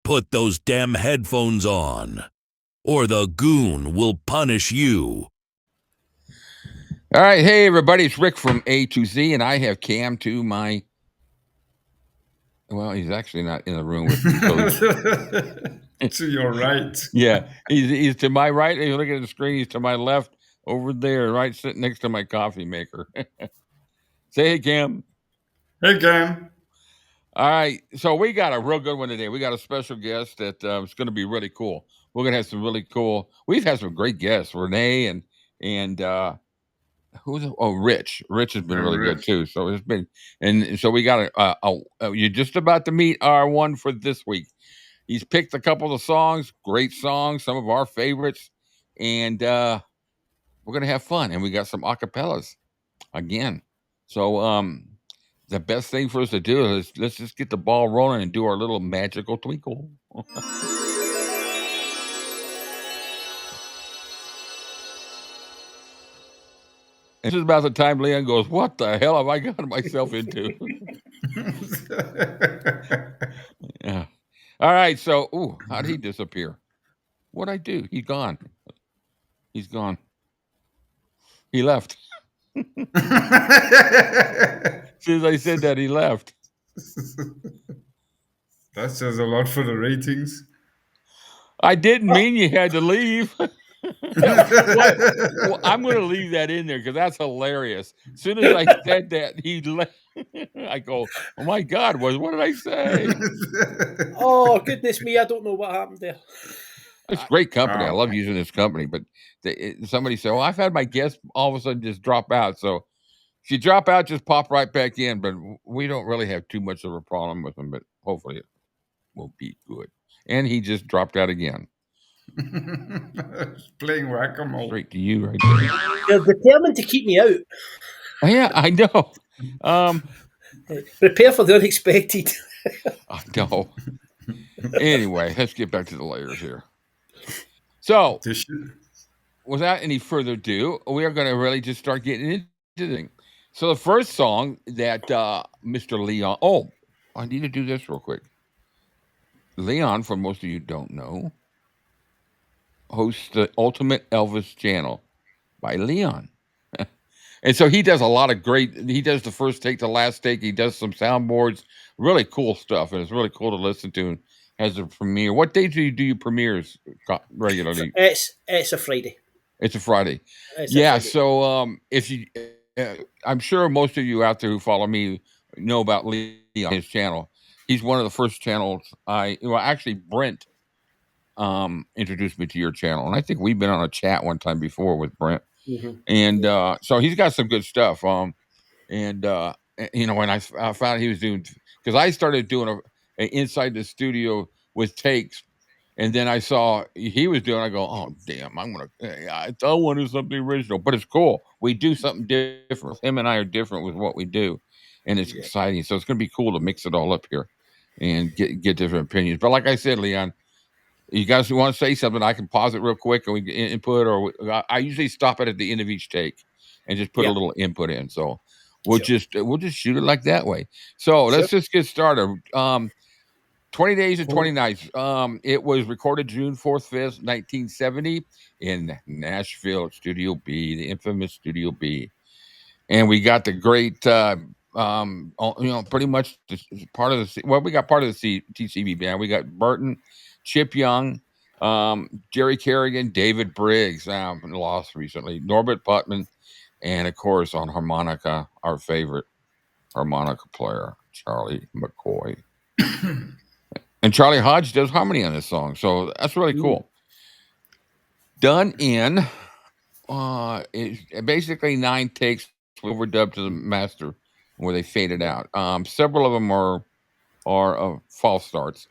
put those damn headphones on, or the goon will punish you. All right, hey everybody, it's Rick from A to Z, and I have Cam to my. Well, he's actually not in the room with me. To your right. Yeah, he's to my right. You look at the screen, he's to my left over there, right, sitting next to my coffee maker. Say hey, Cam. Hey, Cam. All right, so we got a real good one today. We got a special guest that is going to be really cool. We're going to have some really cool. We've had some great guests, Renee and Rich. Rich has been really good too. So it's been, and so we got you're just about to meet our one for this week. He's picked a couple of songs, great songs, some of our favorites, and we're gonna have fun. And we got some acapellas again. So the best thing for us to do is let's just get the ball rolling and do our little magical twinkle. This is about the time Leon goes, "What the hell have I gotten myself into?" Yeah. All right. So, how did he disappear? What'd I do? He's gone. He's gone. He left. As soon as I said that, he left. That says a lot for the ratings. I didn't mean you had to leave. Well, I'm going to leave that in there because that's hilarious. As soon as I said that, he left. I go, oh my God, what did I say? Oh, goodness me, I don't know what happened there. It's great company. I love using this company. But somebody said, well, I've had my guests all of a sudden just drop out. So if you drop out, just pop right back in. But we don't really have too much of a problem with them. But hopefully it will be good. And he just dropped out again. Playing whack-a-mole. Straight to you right there. They're determined to keep me out. Yeah, I know. Prepare for the unexpected. I know. Anyway, let's get back to the layers here. So, without any further ado, we are going to really just start getting into the thing. So, the first song that Mr. Leon... Oh, I need to do this real quick. Leon, for most of you don't know, hosts the Ultimate Elvis channel by Leon. And so he does a lot of he does the first take, the last take. He does some soundboards, really cool stuff. And it's really cool to listen to and has a premiere. What days do you do your premieres regularly? It's a Friday. It's a Friday. So if you, I'm sure most of you out there who follow me know about Leon, his channel. He's one of the first channels actually Brent introduced me to your channel. And I think we've been on a chat one time before with Brent. Mm-hmm. And so he's got some good stuff. And I found he was doing, because I started doing a inside the studio with takes, and then I saw he was doing. I go, oh damn, I want to do something original, but it's cool. We do something different. Him and I are different with what we do, and it's exciting. So it's going to be cool to mix it all up here and get different opinions. But like I said, Leon, you guys want to say something, I can pause it real quick and we get input, or I usually stop it at the end of each take and just put a little input in. So we'll just shoot it like that way. So let's just get started. 20 Days and 20 Nights. It was recorded June 4th, 5th, 1970 in Nashville, Studio B, the infamous Studio B. And we got the great, pretty much part of we got part of the TCB band. We got Burton, Chip Young, Jerry Kerrigan, David Briggs, lost recently, Norbert Putman, and of course on harmonica, our favorite harmonica player, Charlie McCoy. And Charlie Hodge does harmony on this song, so that's really cool. Done in basically 9 takes, overdubbed to the master, where they faded out. Several of them are false starts.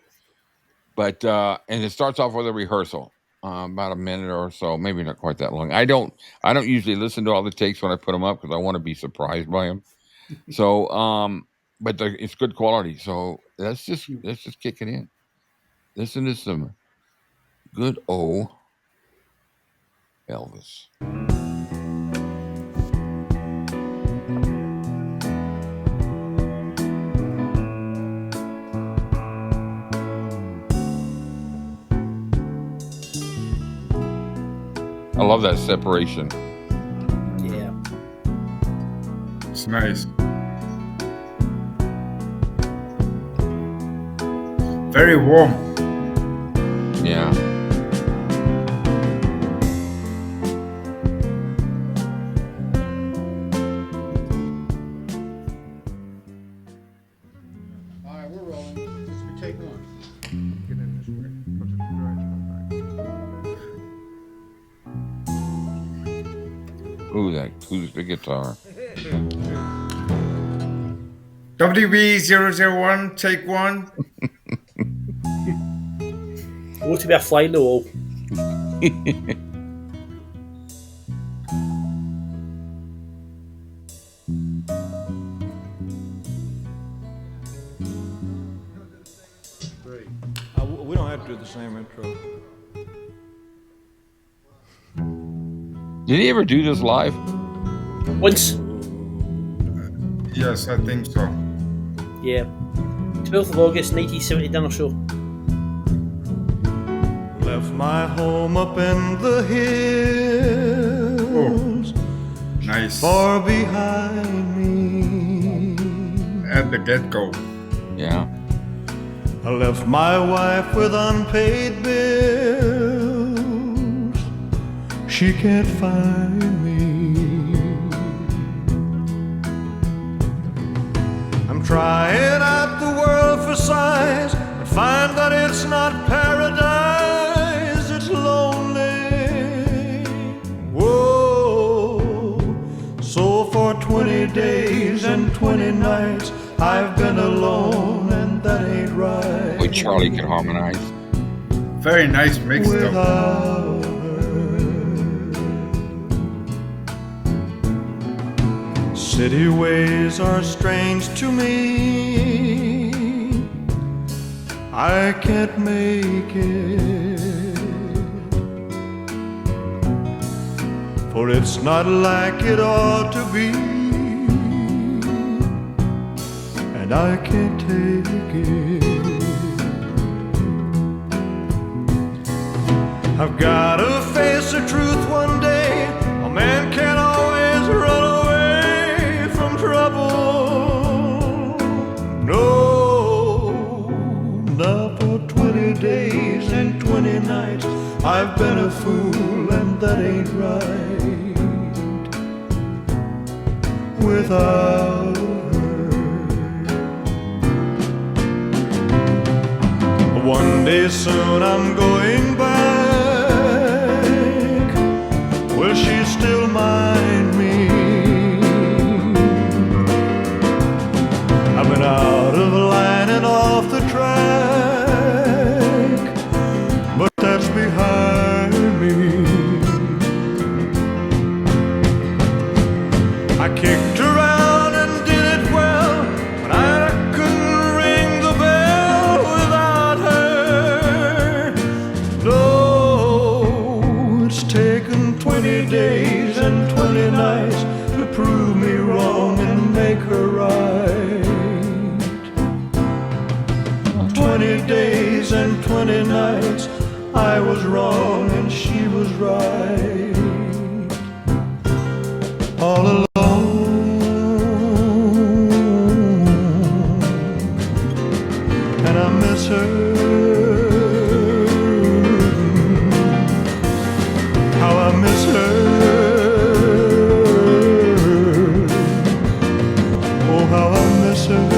But and it starts off with a rehearsal, about a minute or so, maybe not quite that long. I don't usually listen to all the takes when I put them up because I want to be surprised by them. So, but it's good quality. So let's just kick it in. Listen to some good old Elvis. love that separation. Yeah. It's nice. Very warm. Yeah. All right, we're rolling. This will be take one. Get in this way. Because if you drive, come back. Ooh, that acoustic guitar. WB001, take one. Go to be a fly in the wall. Great. We don't have to do the same intro. Did he ever do this live? Once. Yes, I think so. Yeah. 12th of August 1970 dinner show. Left my home up in the hills, Nice. far behind me. At the get-go. Yeah. I left my wife with unpaid bills. She can't find me. I'm trying out the world for signs, but find that it's not paradise, it's lonely. Whoa. So for 20 days and 20 nights I've been alone, and that ain't right. Boy, Charlie could harmonize. Very nice mix though. Without her. City ways are strange to me. I can't make it, for it's not like it ought to be, and I can't take it. I've gotta face the truth one day. A man can't always run away from trouble. No, not for 20 days and 20 nights I've been a fool, and that ain't right. Without her. One day soon I'm going back. Will she still mind me? I've been out of line and off the track, but that's behind me. I kicked around and did it well, but I couldn't ring the bell without her. No, it's taken 20 days and 20 nights to prove me wrong and make her right. 20 days and 20 nights I was wrong and she was right. All alone, and I miss her. How I miss her. Oh, how I miss her.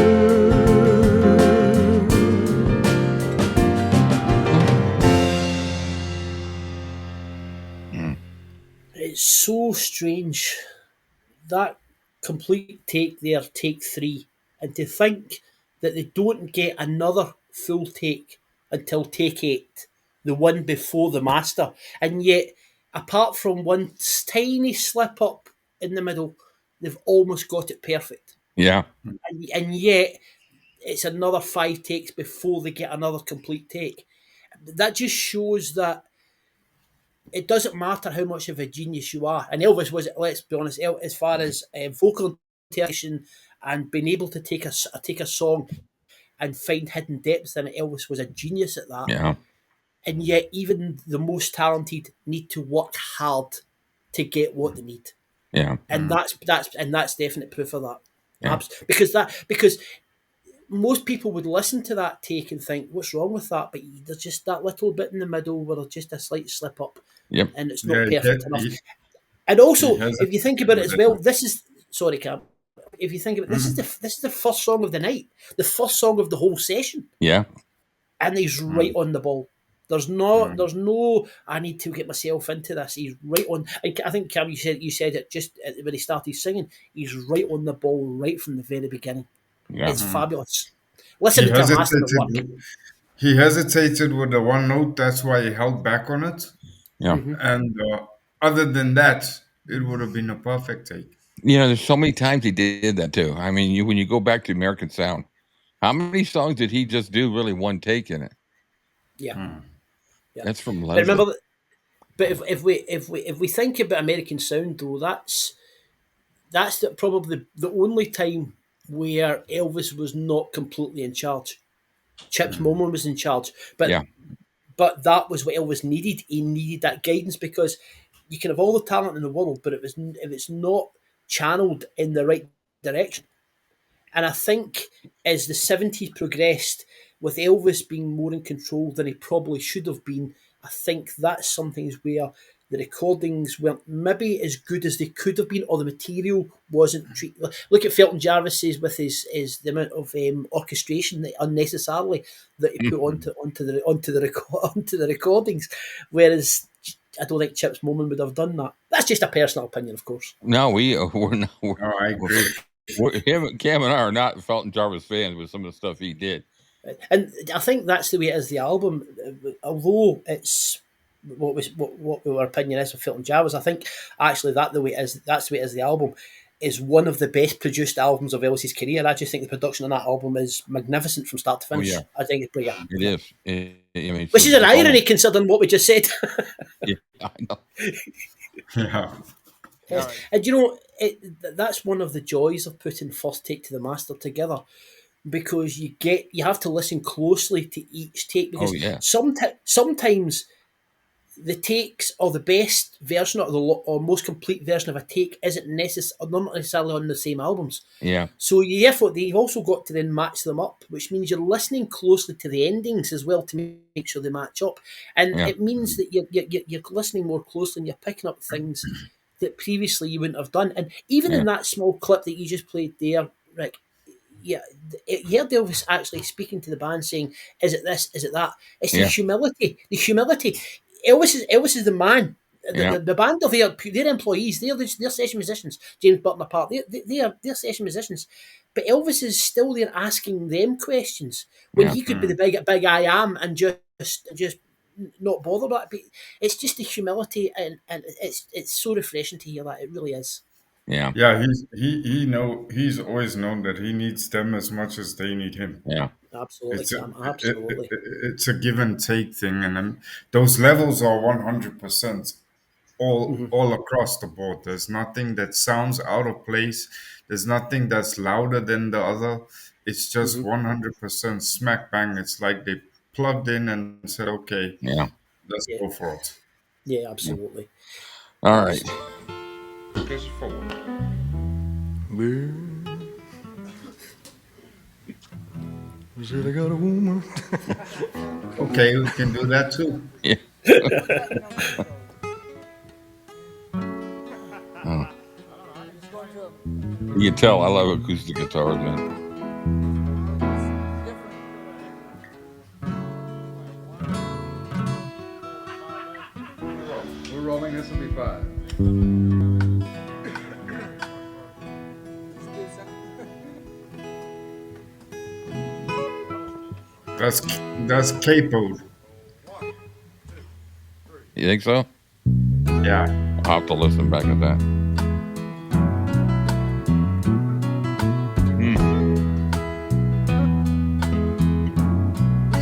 It's so strange. That complete take there, take 3. And to think that they don't get another full take until take 8, the one before the master. And yet, apart from one tiny slip up in the middle, they've almost got it perfect. Yeah. And yet, it's another 5 takes before they get another complete take. That just shows that it doesn't matter how much of a genius you are. And Elvis was, let's be honest, as far as vocal interpretation and being able to take a song and find hidden depths in it, Elvis was a genius at that. Yeah. and yet even the most talented need to work hard to get what they need. Yeah. And that's definite proof of that. Yeah. Because most people would listen to that take and think, what's wrong with that? But there's just that little bit in the middle where there's just a slight slip up. Yep. And it's not Yeah, perfect enough. And also, has if you think about it as well, this is sorry, Cam. If you think about it, this is the first song of the night, the first song of the whole session, Yeah. and he's right on the ball. There's no. I need to get myself into this. He's right on. I think Cam, you said it just when he started singing. He's right on the ball right from the very beginning. Yeah. It's fabulous. Listen to a master at work. He hesitated with the one note. That's why he held back on it. Yeah. And other than that, it would have been a perfect take. You know, there's so many times he did that too. I mean, when you go back to American Sound, how many songs did he just do really one take in it? Yeah. That's from But Leslie. remember, but if we think about American Sound though, that's probably the only time where Elvis was not completely in charge. Chips Moman was in charge, but that was what Elvis needed. He needed that guidance because you can have all the talent in the world, but if it's not channeled in the right direction. And I think as the 70s progressed, with Elvis being more in control than he probably should have been, I think that's something where the recordings weren't maybe as good as they could have been, or the material wasn't treated. Look at Felton Jarvis's with his the amount of orchestration that unnecessarily that he put onto the recordings, whereas I don't think Chips Moman would have done that. That's just a personal opinion, of course. No, we're not. I agree. Cam and I are not Felton Jarvis fans with some of the stuff he did. And I think that's the way it is. The album, although it's what our opinion is of Felton Jarvis, I think actually that's the way it is. The album is one of the best produced albums of Elvis's career. I just think the production on that album is magnificent from start to finish. Oh, yeah. I think it's brilliant. It is. I mean, which is an irony considering what we just said. Yeah, I know. Yeah. And you know, that's one of the joys of putting First Take to the Master together, because you have to listen closely to each take, because sometimes the takes or the best version or most complete version of a take isn't not necessarily on the same albums. Yeah. So you've also got to then match them up, which means you're listening closely to the endings as well to make sure they match up, and it means that you're listening more closely and you're picking up things that previously you wouldn't have done. And even in that small clip that you just played there, Rick, you heard Elvis actually speaking to the band saying, "Is it this? Is it that?" It's the humility. The humility. Elvis is the man. The band are their employees. They're session musicians. James Burton apart, they're session musicians. But Elvis is still there asking them questions when he could be the big I am and just not bother about it. But it's just the humility, and it's so refreshing to hear that. It really is. Yeah. Yeah, he's always known that he needs them as much as they need him. Yeah. Absolutely, absolutely. It's a give and take thing, and then those levels are 100% all across the board. There's nothing that sounds out of place. There's nothing that's louder than the other. It's just 100% smack bang. It's like they plugged in and said, "Okay, let's go for it." Yeah, absolutely. All right. This is forward. Said I got a woman. Okay, we can do that too. Yeah. You can tell I love acoustic guitars, man. We're rolling. This will be 5. That's capo. You think so? Yeah. I'll have to listen back at that.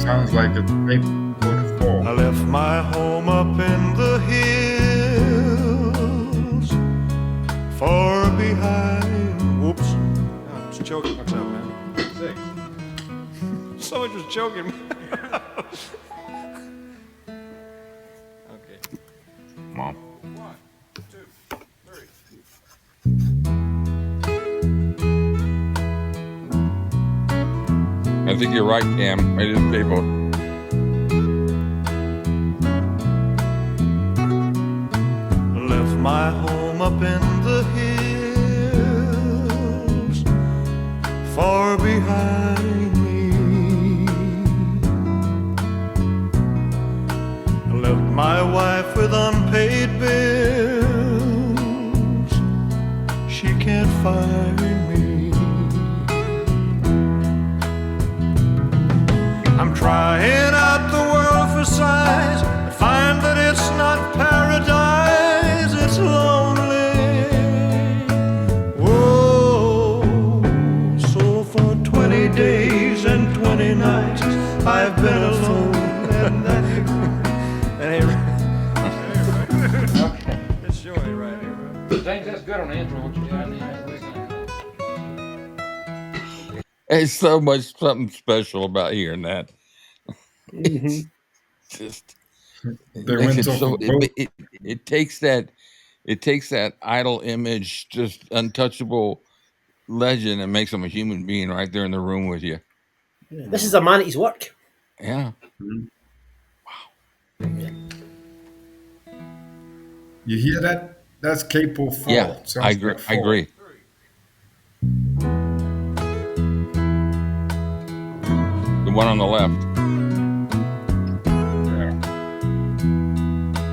Sounds like a capo 4. I left my home up in the hills, far behind. Whoops. I was choking. What's up, man? Sick. Someone just choking me. Mom. 1, 2, 3. I think you're right, Cam. It is people. Left my home up in the hills, far behind me. Left my wife with unpaid bills. She can't find me. I'm trying out the world for size, but find that it's not paradise, it's lonely. Whoa, so for 20 days and 20 nights I've been alone, and that ain't right. It's Joey right here, bro. James, that's good on the intro. What you got? It's so much something special about hearing that. Mhm. Just They makes went it off so a boat. it takes that idol image, just untouchable legend, and makes him a human being right there in the room with you. Yeah, this is a man at his work. Yeah. You hear that? That's 𝐾𝐈𝐴. Yeah, Sounds I agree. like I agree. The one on the left.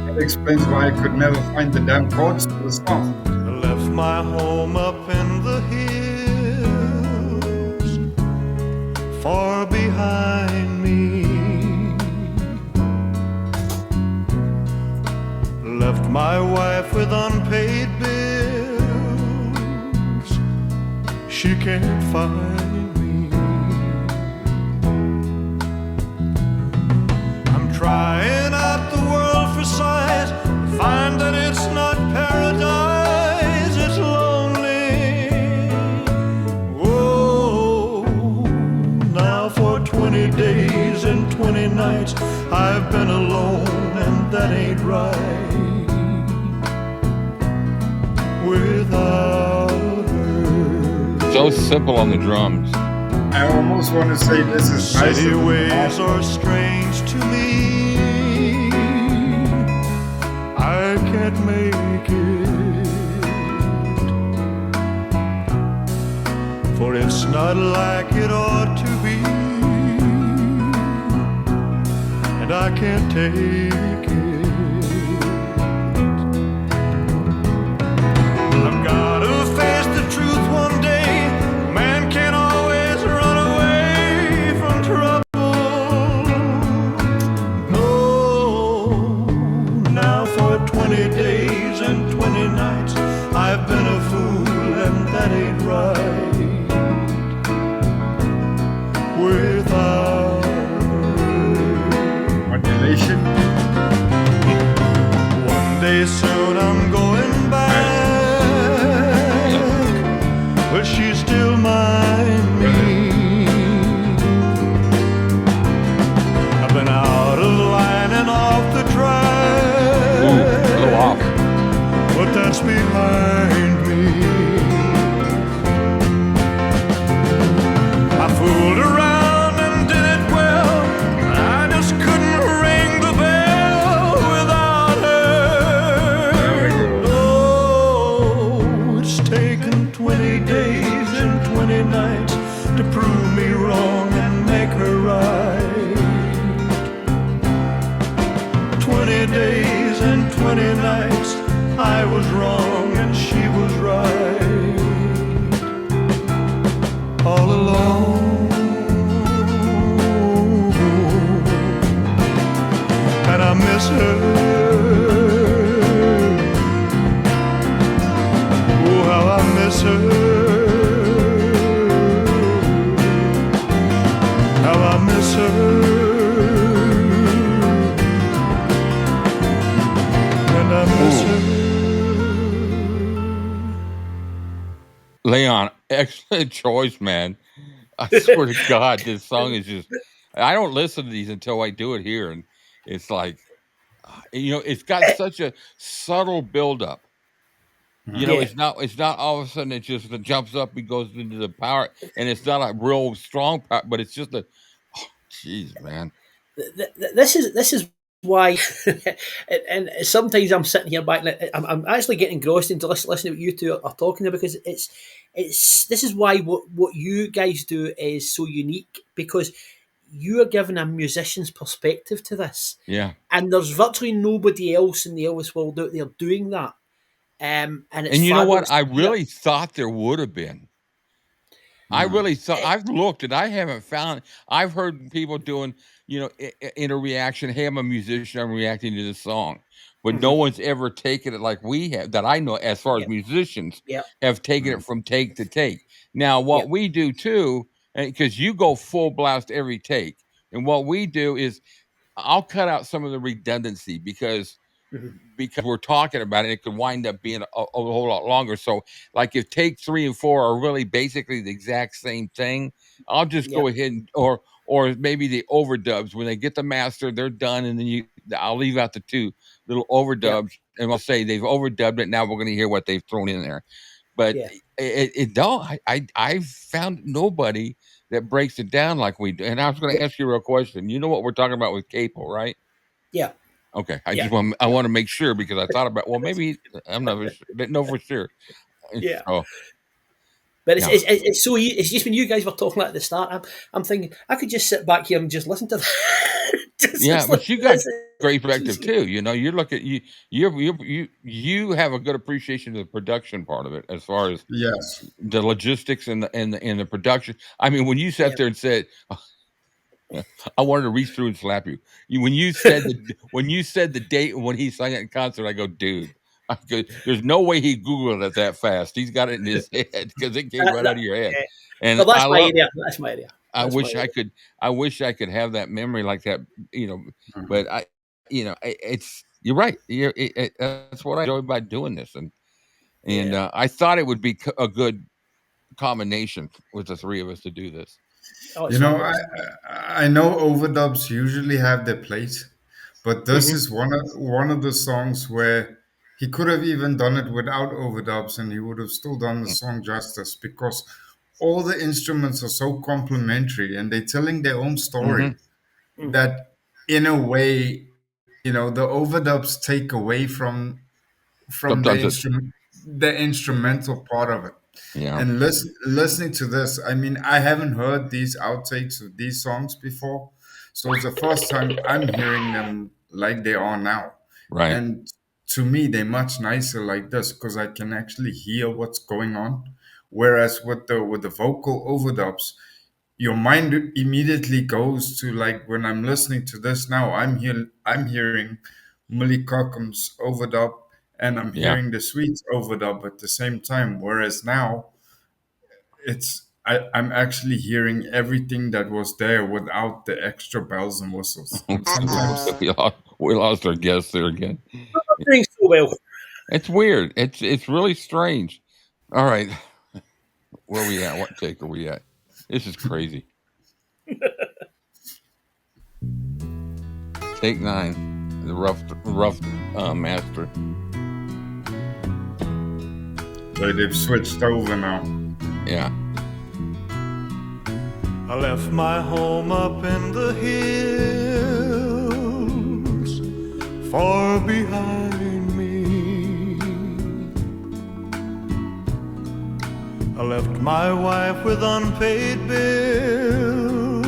That explains why I could never find the damn chords to the song. I left my home up in the hills, far behind me. Left my wife with unpaid bills. She can't find me. I'm trying out the world for size, find that it's not paradise, it's lonely. Whoa, now for 20 days and 20 nights I've been alone, and that ain't right. Without her. So simple on the drums. I almost want to say this is nice. City ways are strange to me. I can't make it, for it's not like it ought to be, and I can't take it. I've gotta face the truth one day. Man can't always run away from trouble. No, now for 20 days and 20 nights I've been a fool, and that ain't right. Without Modulation. one day soon I'm going back. But she still mind me. I've been out of line and off the track. Ooh, a little off. But that's behind me. I fooled around and did it well. I just couldn't ring the bell without her. Oh, it's taken 20 days and 20 nights to prove me wrong and make her right. 20 days and 20 nights I was wrong and she was right. All alone, and I miss her. Oh, how I miss her. How I miss her. And I miss her. Leon, excellent choice, man. I swear to God, this song is just. I don't listen to these until I do it here, and it's like, it's got such a subtle buildup. Yeah. It's not all of a sudden it just jumps up and goes into the power, and it's not a real strong power, but it's just jeez, man. This is why, and sometimes I'm sitting here back, I'm actually getting engrossed into listening to what you two are talking about, because this is why what you guys do is so unique, because you are giving a musician's perspective to this. Yeah. And there's virtually nobody else in the Elvis world out there doing that. And it's you know what? fabulous I to hear. really thought there would have been. I really thought, I've looked and I haven't found. I've heard people doing, in a reaction, hey, I'm a musician, I'm reacting to this song. But no one's ever taken it like we have, that I know, as far as musicians have taken it from take to take. Now, what we do too, because you go full blast every take, and what we do is I'll cut out some of the redundancy because we're talking about it, it could wind up being a whole lot longer. So, like if take 3 and 4 are really basically the exact same thing, I'll just go ahead and or maybe the overdubs, when they get the master, they're done, and then I'll leave out the 2 little overdubs, and I'll say they've overdubbed it. Now we're going to hear what they've thrown in there. But I've found nobody that breaks it down like we do. And I was going to ask you a real question. You know what we're talking about with 𝐶APL, right? Yeah. Okay, I want to make sure, because I thought about, well, maybe I'm not sure, know for sure. Yeah. So, but it's so easy. It's just when you guys were talking at the start, I'm thinking I could just sit back here and just listen to that. But you got great perspective too. You're looking you have a good appreciation of the production part of it, as far as the logistics and the production. I mean, when you sat there and said, I wanted to reach through and slap you. When you said the date when he sang it in concert, I go, dude. There's no way he Googled it that fast. He's got it in his head, because it came right out of your head. And well, that's my area. That's my area. I wish I could have that memory like that, But it's you're right. That's what I enjoy by doing this, and I thought it would be a good combination with the 3 of us to do this. I know overdubs usually have their place, but this is one of the songs where he could have even done it without overdubs, and he would have still done the song justice, because all the instruments are so complementary, and they're telling their own story that, in a way, the overdubs take away from the instrumental part of it. And listening to this, I mean, I haven't heard these outtakes of these songs before, so it's the first time I'm hearing them like they are now. Right. And to me, they're much nicer like this, because I can actually hear what's going on. Whereas with the vocal overdubs, your mind immediately goes to, like, when I'm listening to this now, I'm hearing Millie Cockrum's overdub, and I'm hearing the Sweets overdub at the same time. Whereas now, I'm actually hearing everything that was there without the extra bells and whistles. And sometimes we lost our guest there again. Not doing so well. It's weird. It's really strange. All right, where are we at? What take are we at? This is crazy. Take 9, the rough master. So they've switched over now. Yeah. I left my home up in the hills, far behind me. I left my wife with unpaid bills.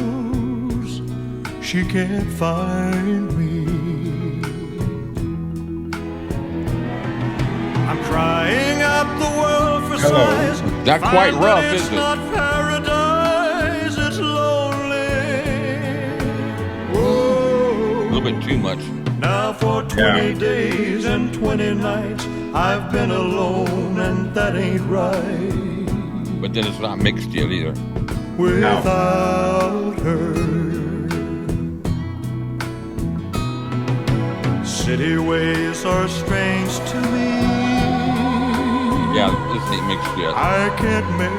She can't find me. I'm crying out the world for size. Not quite rough, is it? Not paradise, it's lonely. Whoa. A little bit too much. Now for 20 days and 20 nights I've been alone, and that ain't right. But then it's not mixed yet either. Without her. City ways are strange to me. Yeah, this ain't mixed yet. I can't make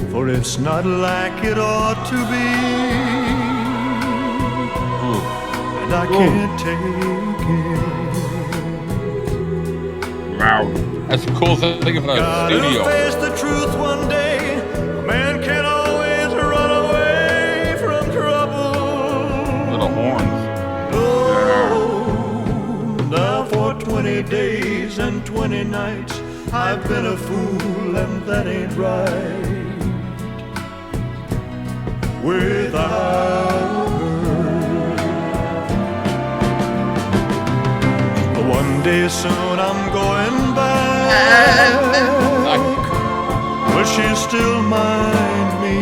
it, for it's not like it ought to be. I can't take it. Wow. That's the cool thing about a Gotta studio. face the truth one day. A man can always run away from trouble. Little horns. Oh, now for 20 days and 20 nights I've been a fool, and that ain't right. Without her, one day soon I'm going back. Will she still mind me?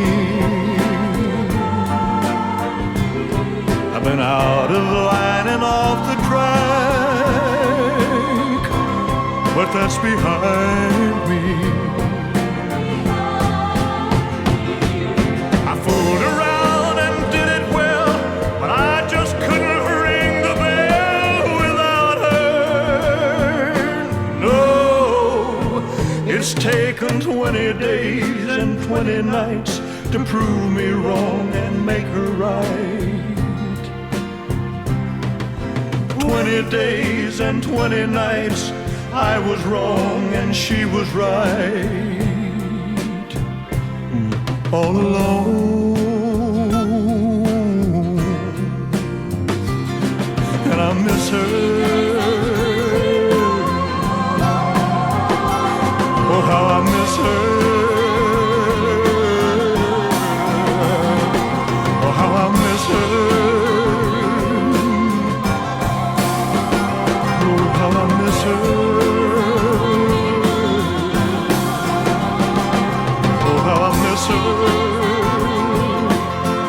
I've been out of line and off the track, but that's behind me. I fooled around and did it well, but I just couldn't ring the bell without her. No, it's taken 20 days and 20 nights to prove me wrong and make her right. 20 days and 20 nights I was wrong and she was right. All alone, and I miss her. Oh, how I miss her. Oh, how I miss her. Oh, how I miss her. Oh, how I miss her.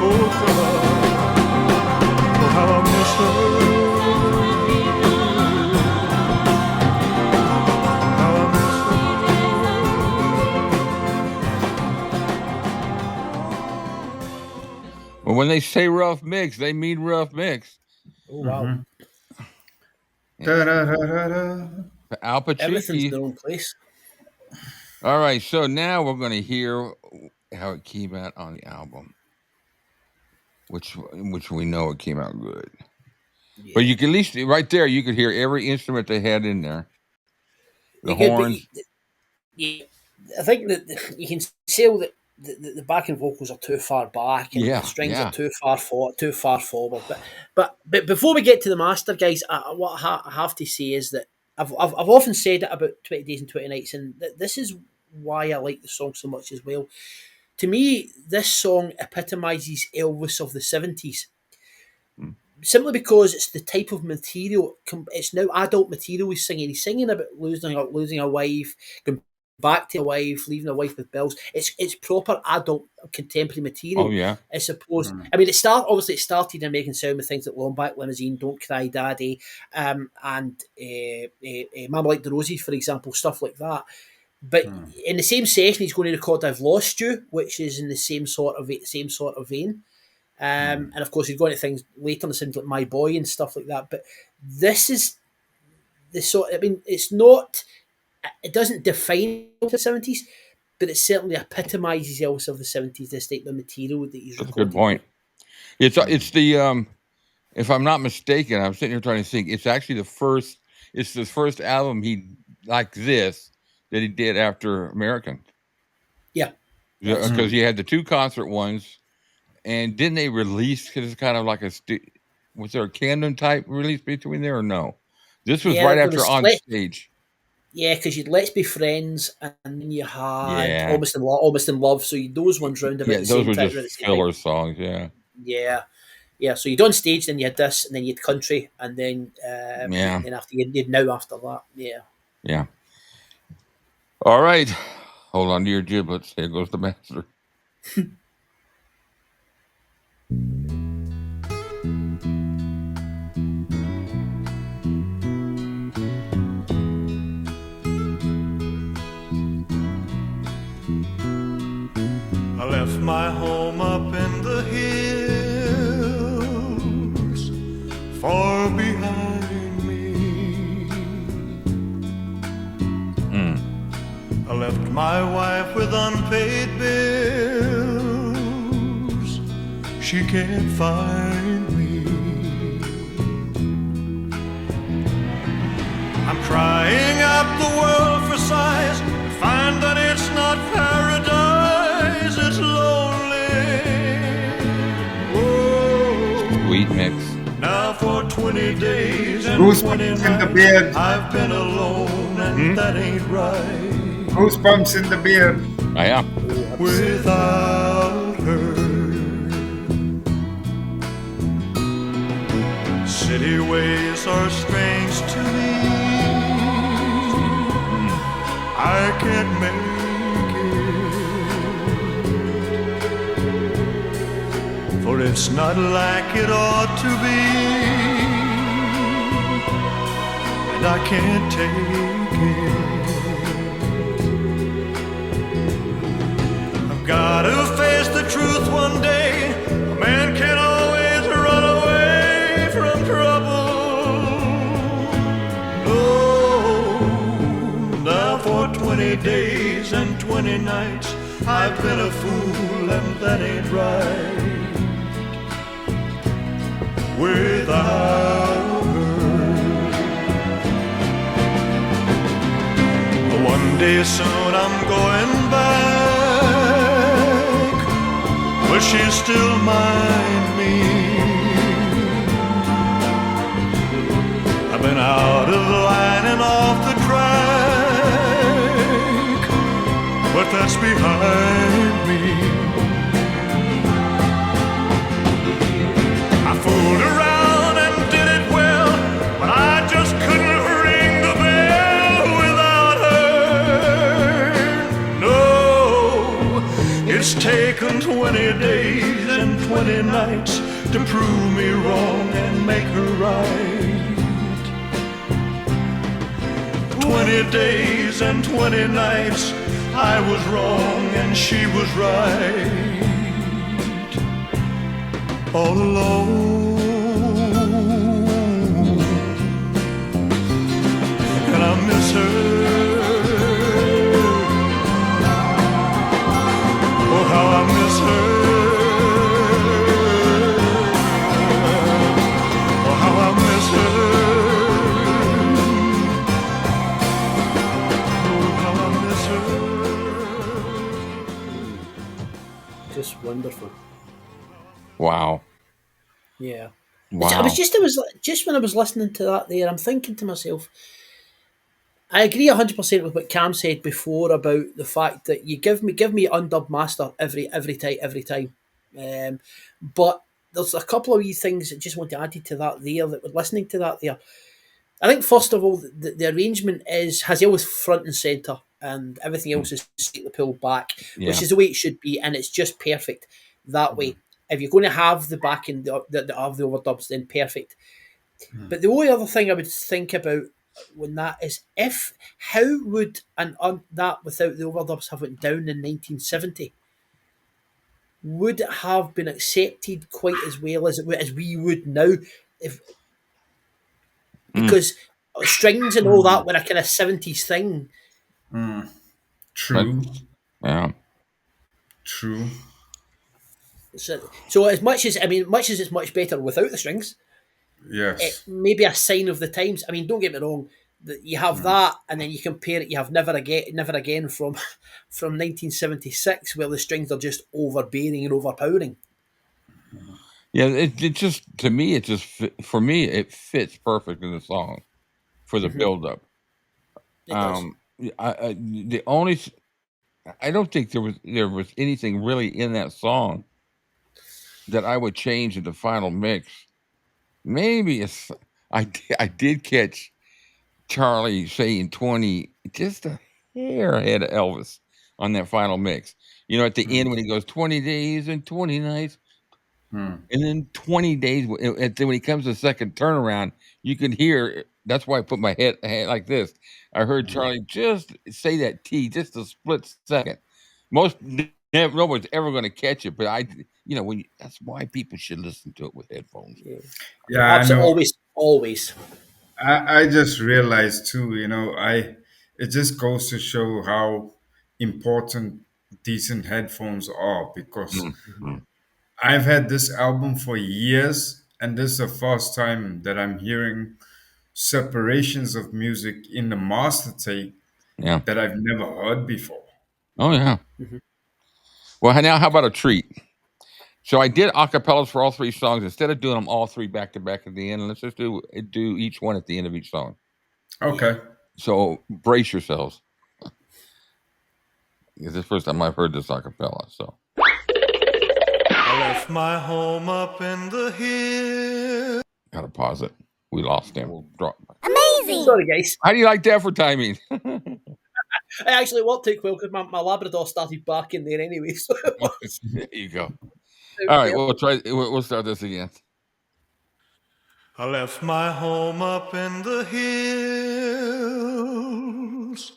Oh, how I miss her. How I miss her. Well, when they say rough mix, they mean rough mix. Oh, wow. Da-da-da-da-da. Everything's in their 𝐈𝐴. own place. All right, so now we're going to hear how it came out on the album, which we know it came out good. Yeah. But you can at least right there you could hear every instrument they had in there. The You could, but horns. I think that you can tell that the backing vocals are too far back and Yeah, the strings yeah. are too far forward. But before we get to the master, guys, what I have to say is that I've often said it about 20 Days and 20 Nights, and this is why I like the song so much as well. To me, this song epitomises Elvis of the 70s. Simply because it's the type of material, it's now adult material he's singing. He's singing about losing a wife, going back to a wife, leaving a wife with bills. It's proper adult contemporary material. Oh yeah. I suppose. I mean, it started in American Sound with things like Long Back Limousine, Don't Cry Daddy, and Mama Like the Roses, for example, stuff like that. But in the same session, he's going to record "I've Lost You," which is in the same sort of vein. And of course, he's going to things later in the things like "My Boy" and stuff like that. But this is the sort. I mean, it's not. It doesn't define the 70s, but it certainly epitomises Elvis of the 70s. This type of material that he's That's a recorded. good point. It's the if I'm not mistaken, I'm sitting here trying to think. It's actually the first. It's the first album he like this that he did after American. Yeah, Because he had the two concert ones, and didn't they release? Because it's kind of like was there a Camden type release between there or no? This was right there after was On Stage. Yeah, because you'd Let's Be Friends, and then you had Yeah. Almost in Love. So those ones round about Yeah, the those same were time. just filler songs. Yeah. Yeah. So you'd On Stage, then you had this, and then you had Country, and then Yeah. then after you'd Now after that. Yeah. Yeah. All right. Hold on to your giblets. Here goes the master. I left my home up in the hills, far behind me. I left my wife with unpaid bills. She can't find me. I'm crying out the world for sighs to find that it's not paradise, it's lonely. Whoa. Sweet mix. Now for 20 days and Goosebumps 20 in the nights beard. I've been alone and that ain't right. Goosebumps in the beard. Yeah. Without her, city ways are strange to me. I can't make it, for it's not like it ought to be, and I can't take it. Gotta face the truth one day. A man can always run away from trouble. Oh, now for 20 days and 20 nights I've been a fool, and that ain't right. Without her, one day soon I'm going back, but she still mind me. I've been out of line and off the track, but that's behind me. I fooled around and did it well, but I just couldn't ring the bell without her. No, it's taken 20 days and 20 nights to prove me wrong and make her right. 20 days and 20 nights I was wrong and she was right. All alone, and I miss her. Oh, how I miss her. Oh, how I miss her. Oh, how I miss her. Just wonderful. Wow. Yeah. Wow. I was just when I was listening to that there, I'm thinking to myself, I agree 100% with what Cam said before about the fact that you give me undub master every time. But there's a couple of wee things that just want to add to that there. That we're listening to that there. I think first of all, the arrangement has always front and centre, and everything else is slightly pulled back, which is the way it should be, and it's just perfect that way. If you're going to have the backing of the overdubs, then perfect. But the only other thing I would think about when that is, how would that without the overdubs have went down in 1970? Would it have been accepted quite as well as we would now? Because strings and all that were a kind of 70s thing. True. Yeah. True. So as much as it's much better without the strings, Yes. it may be a sign of the times. I mean, don't get me wrong. That you have that, and then you compare it. You have Never Again from 1976, where the strings are just overbearing and overpowering. Yeah, it just, to me, it just for me it fits perfect in the song for the build up. It does. I don't think there was anything really in that song that I would change in the final mix. Maybe I did catch Charlie saying 20, just a hair ahead of Elvis on that final mix. You know, at the end when he goes 20 days and 20 nights, and then 20 days, and then when he comes to the second turnaround, you can hear. That's why I put my head like this. I heard Charlie just say that T just a split second. Nobody's ever going to catch it, but that's why people should listen to it with headphones. Yeah, I know. Always. I just realized too, it just goes to show how important decent headphones are, because I've had this album for years, and this is the first time that I'm hearing separations of music in the master tape Yeah. that I've never heard before. Oh yeah. Well, now how about a treat? So I did acapellas for all 3 songs instead of doing them all 3 back to back at the end. Let's just do each one at the end of each song. Okay. So brace yourselves. It's the first time I've heard this acapella. So I left my home up in the hills. gotta pause it. We lost him. We'll drop. Sorry, guys. How do you like that for timing? It actually worked out well because my Labrador started barking there anyway. So it was. There you go. All right, we'll try. We'll start this again. I left my home up in the hills,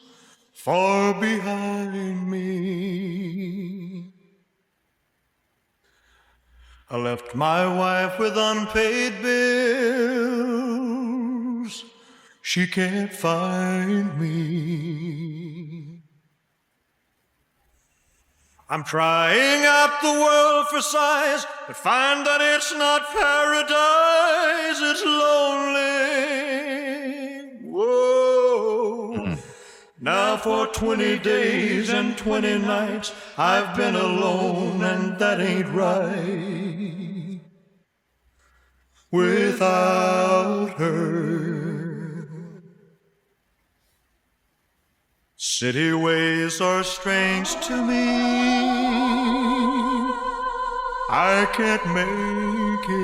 far behind me. I left my wife with unpaid bills. She can't find me. I'm trying out the world for size, but find that it's not paradise, it's lonely. Whoa. Now for 20 days and 20 nights, I've been alone, and that ain't right. Without her. City ways are strange to me. I can't make it.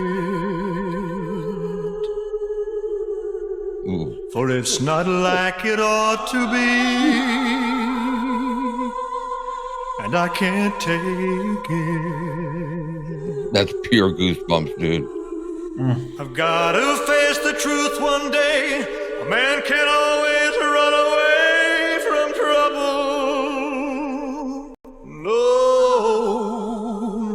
Ooh. For it's not like it ought to be. And I can't take it. That's pure goosebumps, dude. I've got to face the truth one day. A man can't always run away from trouble. No,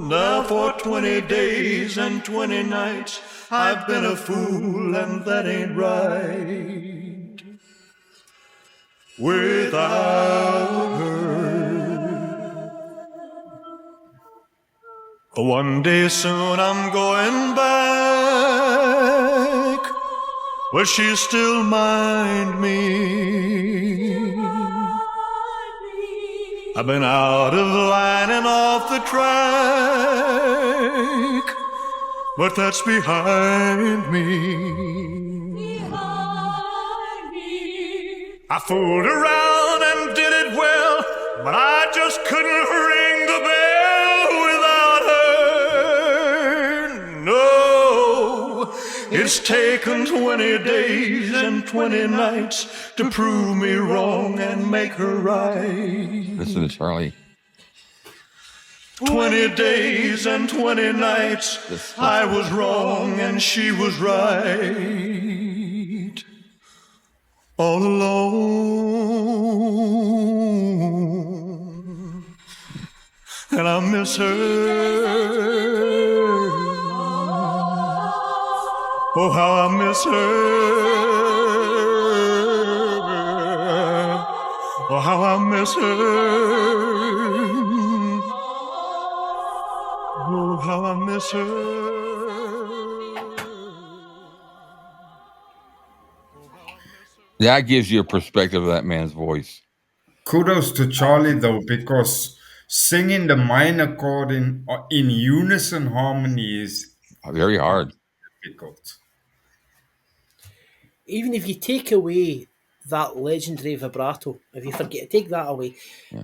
now for 20 days and 20 nights, I've been a fool, and that ain't right. Without her. One day soon I'm going back, will she still mind me? I've been out of line and off the track, but that's behind me. I fooled around and did it well, but I just couldn't ring the bell without her. No, it's taken 20 days and 20 nights to prove me wrong and make her right. Listen to Charlie. 20 days and 20 nights, I was wrong and she was right. All alone, and I miss her. Oh, how I miss her. Oh, how I miss her. Oh, how I miss her. That gives you a perspective of that man's voice. Kudos to Charlie though, because singing the minor chord in unison harmony is Very hard. difficult. Even if you take away that legendary vibrato, if you take that away,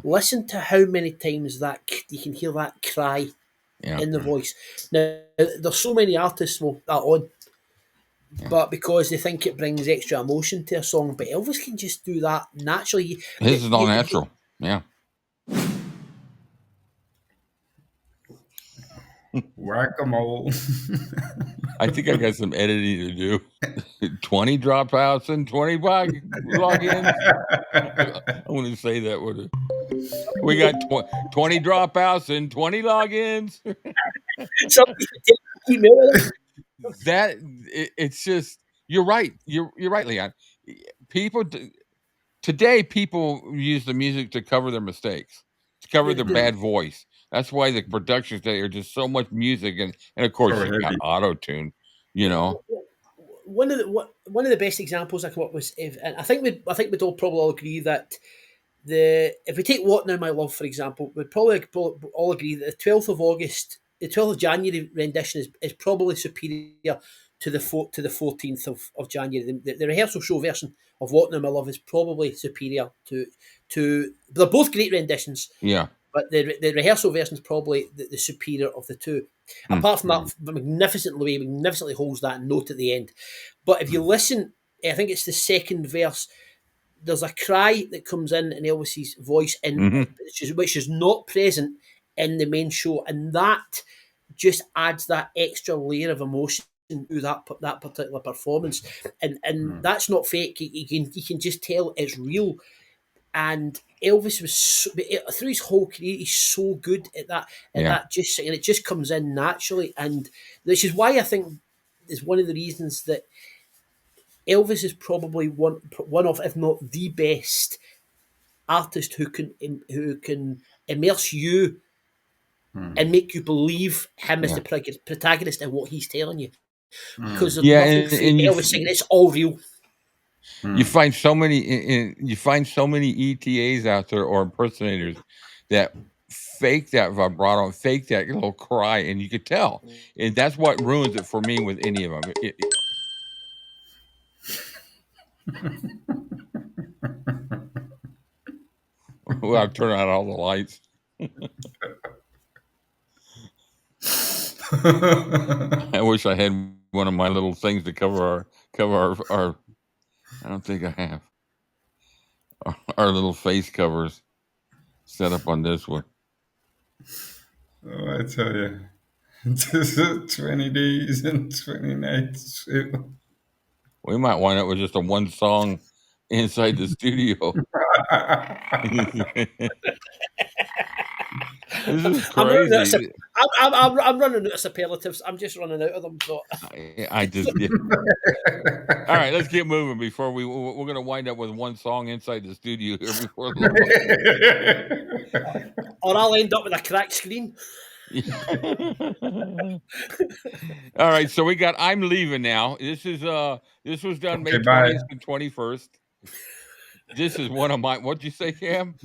listen to how many times that you can hear that cry in the voice. Now, there's so many artists will that on, but because they think it brings extra emotion to a song, but Elvis can just do that naturally. His is all natural. Yeah. Whack-a-mole. I think I got some editing to do. 20 dropouts and 20 logins. I want to say that word. We got 20 dropouts and 20 logins. Somebody take email with it. It's just, you're right. You're right, Leon. Today, people use the music to cover their mistakes, to cover their bad voice. That's why the productions today are just so much music, and of course, you got auto-tune, you know. one of the best examples I come up with, and I think we'd all probably all agree that if we take "What Now My Love" for example, we'd probably all agree that the 12th of August, the 12th of January rendition is probably superior to the 14th of January. The rehearsal show version of "What Now My Love" is probably superior to. They're both great renditions. Yeah. But the rehearsal version is probably the superior of the two. Apart from that, magnificently holds that note at the end. But if you listen, I think it's the second verse. There's a cry that comes in Elvis's voice, which is not present in the main show, and that just adds that extra layer of emotion to that particular performance. And that's not fake. You can just tell it's real. And Elvis was through his whole career, he's so good at that. And it just comes in naturally, and which is why I think is one of the reasons that Elvis is probably one of, if not the best artist who can immerse you and make you believe him as the protagonist and what he's telling you. Because there's nothing fake Elvis singing; it's all real. You find so many ETAs out there or impersonators that fake that vibrato, fake that little cry, and you could tell. And that's what ruins it for me with any of them. Well, I've turned out all the lights. I wish I had one of my little things to cover our I don't think I have our little face covers set up on this one. Oh, I tell you, this is 20 days and 20 nights. We might wind up with just a one song inside the studio. This is crazy. I'm running out of superlatives. I'm just running out of them. So I just did. All right, let's get moving before we're going to wind up with one song inside the studio here before long. Or I'll end up with a cracked screen. All right, so we got "I'm Leaving Now." This was done May 20th and 21st. This is one of my. What'd you say, Cam?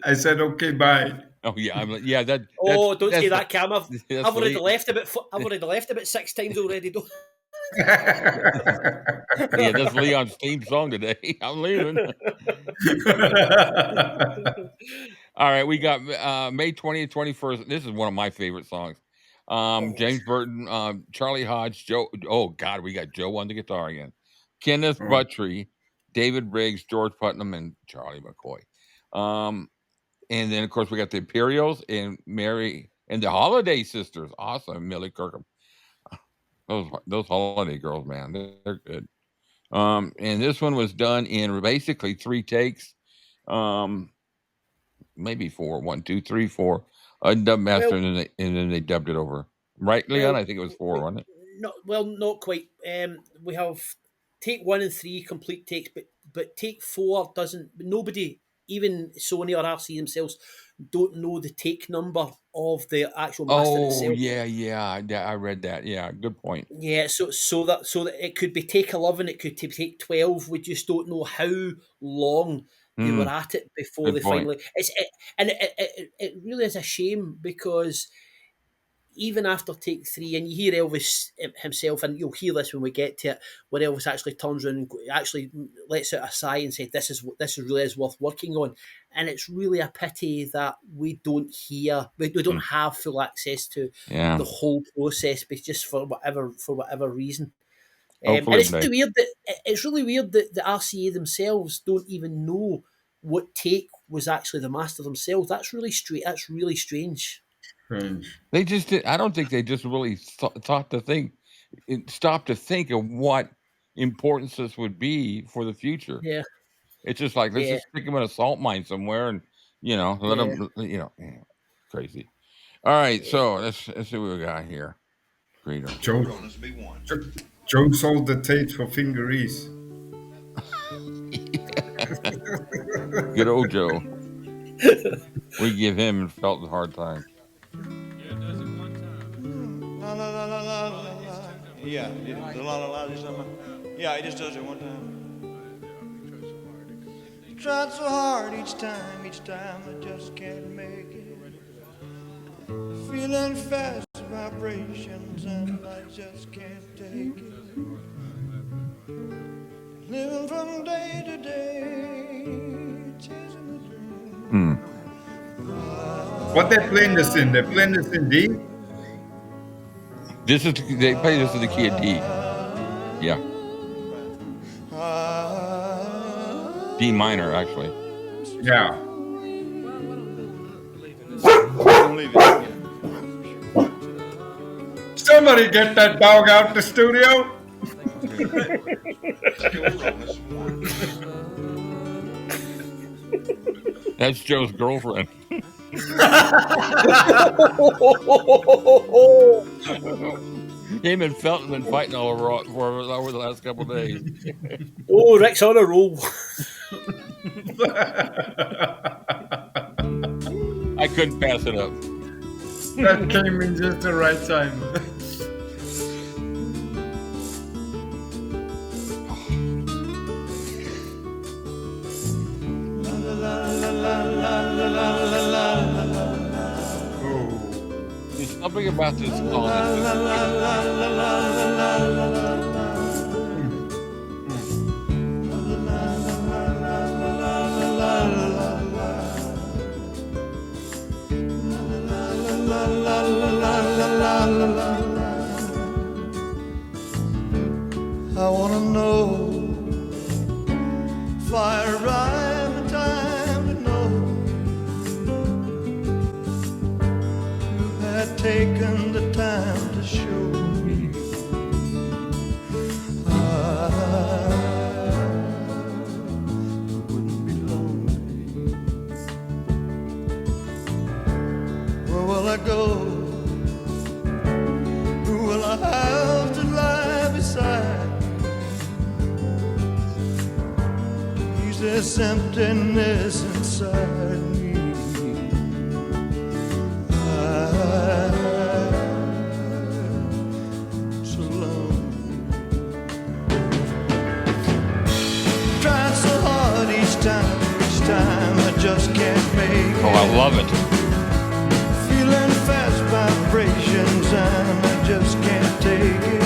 I said, "Okay, bye." Oh yeah, don't say that, Cam. I've already left about 6 times already. Yeah, that's Leon's theme song today. I'm leaving. All right, we got May 20th, 21st. This is one of my favorite songs. James Burton, Charlie Hodge, Joe. Oh God, we got Joe on the guitar again. Kenneth Buttrey, David Briggs, George Putnam, and Charlie McCoy. And then of course we got the Imperials and Mary and the Holiday Sisters. Awesome, Millie Kirkham. Those Holiday girls, man, they're good. And this one was done in basically 3 takes. Maybe 4. 1, 2, 3, 4. Dub master, and then they dubbed it over. Right, Leon? I think it was 4, wasn't it? Not quite. We have take 1 and 3 complete takes, but take 4 doesn't. Nobody, even Sony or RC themselves, don't know the take number of the actual master itself. Oh yeah, I read that. Yeah, good point. Yeah, so that it could be take 11, it could take 12. We just don't know how long they were at it before they finally. It really is a shame, because even after take 3, and you hear Elvis himself, and you'll hear this when we get to it, where Elvis actually turns around and actually lets out a sigh and says, "This really is worth working on." And it's really a pity that we don't have full access to the whole process, but just for whatever reason. And it's really weird that the RCA themselves don't even know what take was actually the master themselves. That's really strange. They just did. I don't think they just really stopped to think of what importance this would be for the future. Yeah, it's just like let's just stick them in a salt mine somewhere, and let them. Crazy. All right, so let's see what we got here. Joe sold the tape for fingeries. Good old Joe. We give him and felt a hard time. Yeah, la la la la. Yeah, la la la la. Yeah, he just does it one time. Tried so hard each time I just can't make it. Feeling fast vibrations and I just can't take it. Living from day to day, chasing the dream. What they playing this in? They're playing this in D? They play this in the key of D. Yeah. D minor, actually. Yeah. Don't leave it. Somebody get that dog out the studio. That's Joe's girlfriend. Him and Felton been fighting all over the last couple of days. Oh, Rick's on a roll. I couldn't pass it up. That came in just the right time. There's something about this song. I wanna know if I arrive in time to know you had taken the time to show me I wouldn't be lonely. Where will I go? Who will I have to lie beside? This emptiness inside me. I'm so lonely. Trying so hard each time I just can't make it. Oh, I love it. Feeling fast vibrations and I just can't take it.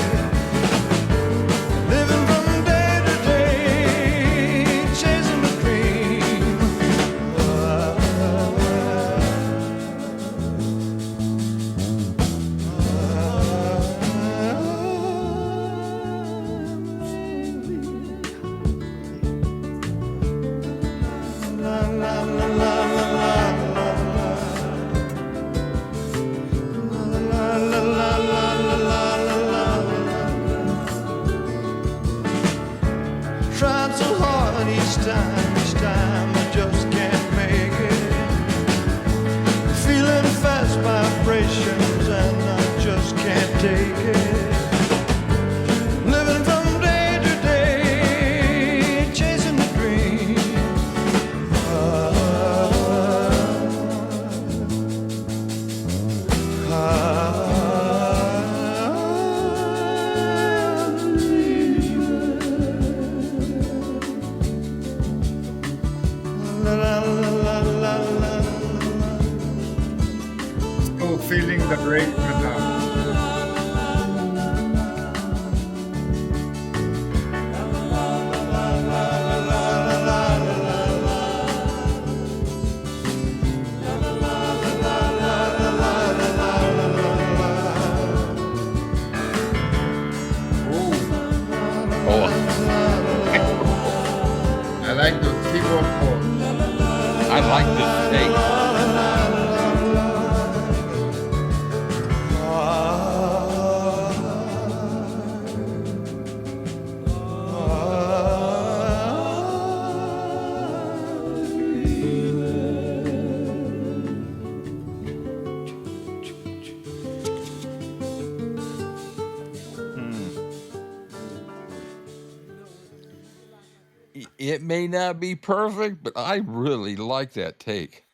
Living from day to day, chasing the dream. La la la la la tried so hard each time I just can't make it. Feeling fast vibrations and I just can't take it. Living from day to day, chasing the dream. Still feeling the break now. I like those keyboard chords. I like this take. It may not be perfect, but I really like that take.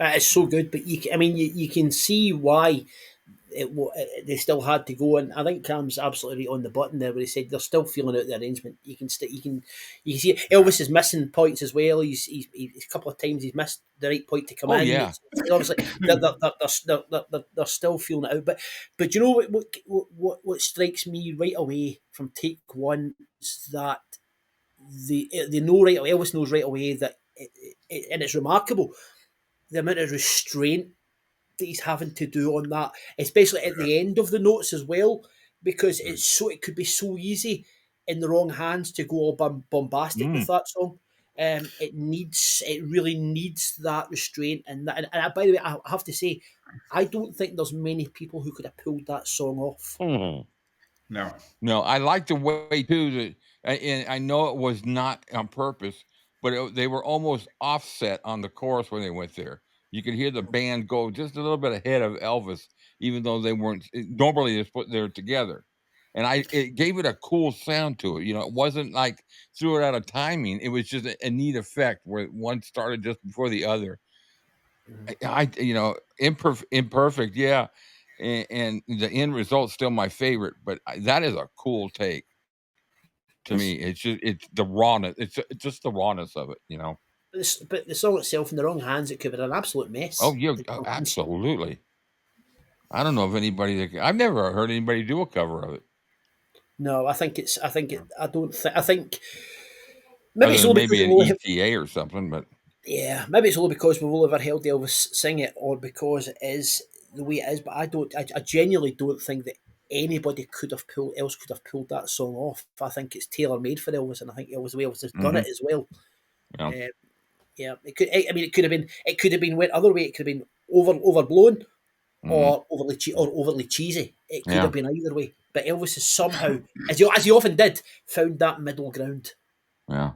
It's so good, but you can see why they still had to go, and I think Cam's absolutely right on the button there, where he said they're still feeling out the arrangement. You can see Elvis is missing points as well. He's a couple of times he's missed the right point to come in. Yeah. It's obviously they're still feeling it out. But you know what strikes me right away from take one is that they know right away. Elvis knows right away that, and it's remarkable the amount of restraint that he's having to do on that, especially at the end of the notes as well, because it could be so easy in the wrong hands to go all bombastic with that song. It really needs that restraint, and by the way, I have to say, I don't think there's many people who could have pulled that song off. No, I like the way too that, and I know it was not on purpose, but they were almost offset on the chorus when they went there. You could hear the band go just a little bit ahead of Elvis, even though they weren't normally they're together, and it gave it a cool sound to it. It wasn't like threw it out of timing. It was just a neat effect where one started just before the other. Imperfect, yeah. And the end result's still my favorite, but that is a cool take to me. It's the rawness. It's just the rawness of it, But the song itself, in the wrong hands, it could have been an absolute mess. Oh yeah, absolutely. I don't know if anybody. I've never heard anybody do a cover of it. No, I think maybe Other it's than only maybe because an ETA or something, but yeah, maybe it's only because we've all ever heard Elvis sing it, or because it is the way it is. But I genuinely don't think that anybody could have pulled that song off. I think it's tailor made for Elvis, and I think Elvis has done it as well. yeah. Yeah, it could have been went other way. It could have been overblown or overly cheesy. It could have been either way. But Elvis has somehow, as he often did, found that middle ground. Yeah.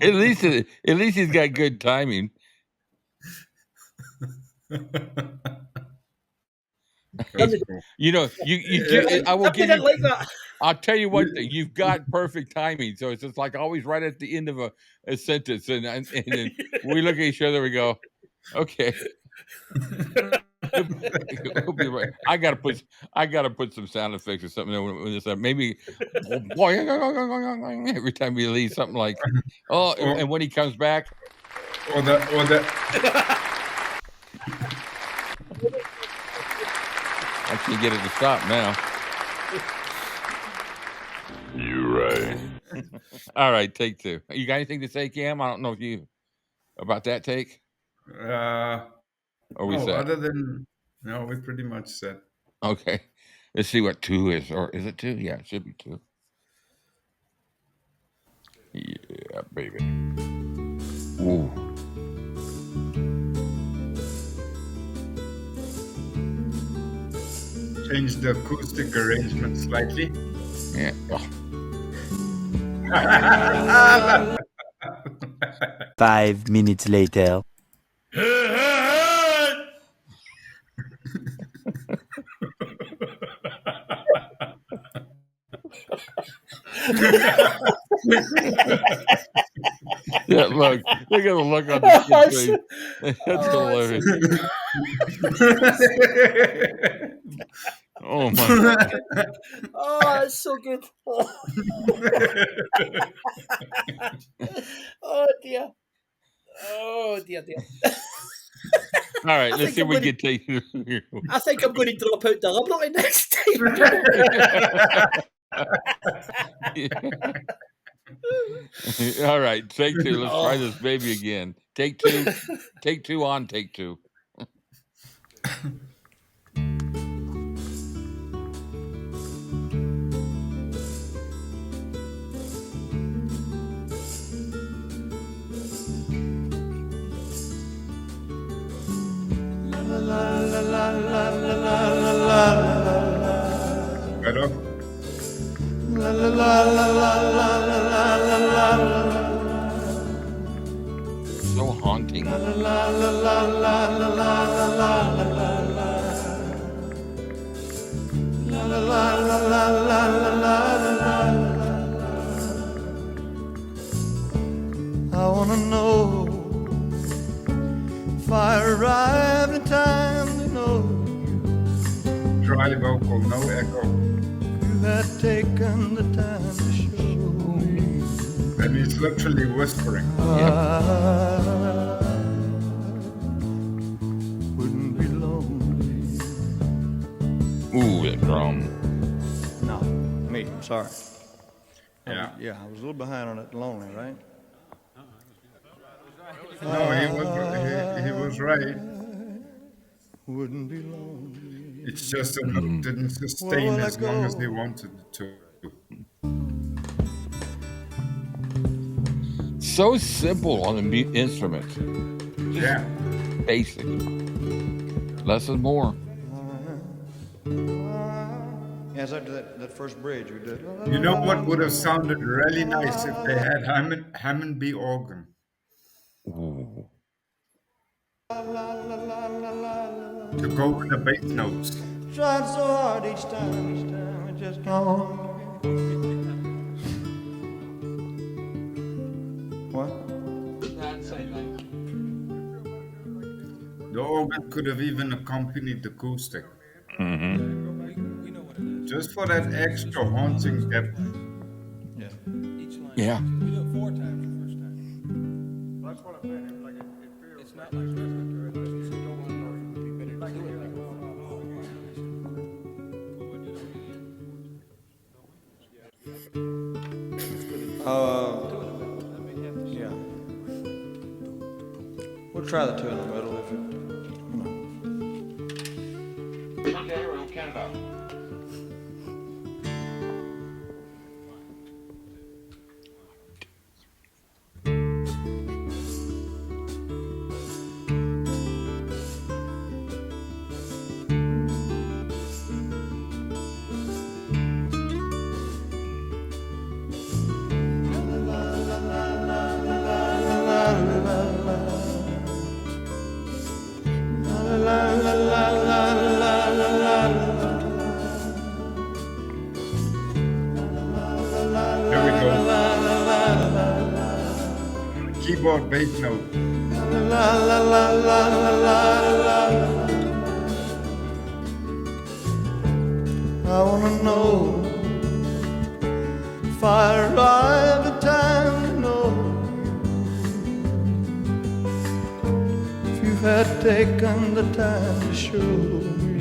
At least he's got good timing. You I will give you. Like that. I'll tell you one thing: you've got perfect timing. So it's just like always right at the end of a sentence, and then we look at each other. We go, "Okay." He'll be right. I gotta put some sound effects or something when this maybe every time we leave something like and when he comes back or the I can't get it to stop now. You're right. All right, take two. You got anything to say, Cam? I don't know if you about that take. Or we set? Other than no, we pretty much set. Okay, let's see what 2 is, or is it 2? Yeah, it should be 2. Yeah, baby. Ooh. Change the acoustic arrangement slightly. Yeah. Oh. 5 minutes later. Yeah, look at the look on the face. That's hilarious. Oh my God. Oh, it's so good. Oh dear. Oh dear. All right, let's see if we can take it. I think I'm going to drop out deliberately next time. All right, take 2. Let's try this baby again. Take 2. Take 2 on take 2. Better. So haunting. I wanna know arrived in time to know Dry vocal, no echo. you had taken the time to show me And he's literally whispering. I wouldn't be lonely. Ooh, that drum. No, me, sorry. Yeah. Yeah, I was a little behind on that lonely, right? No, he was right. Wouldn't be lonely. It's just a note didn't sustain will I as long as go? he wanted it to. So simple on the instrument. Yeah. Basic. Less is more. Yes, after that first bridge we did. You know what would have sounded really nice if they had Hammond B organ. Ooh. To go with the bass notes. Tried so hard each time, it just gone. What? The organ could have even accompanied the acoustic. Just for that extra haunting depth. Yeah. Yeah. We do it 4 times the first time. That's what I'm saying. Like it feels. It's not like Christmas. You don't want to be better to do it. Yeah. We'll try the 2 in the middle if it, Okay, we'll count it out. Here we go. Keyboard bass note. I wanna know if I arrive in time to know if you had taken the time to show me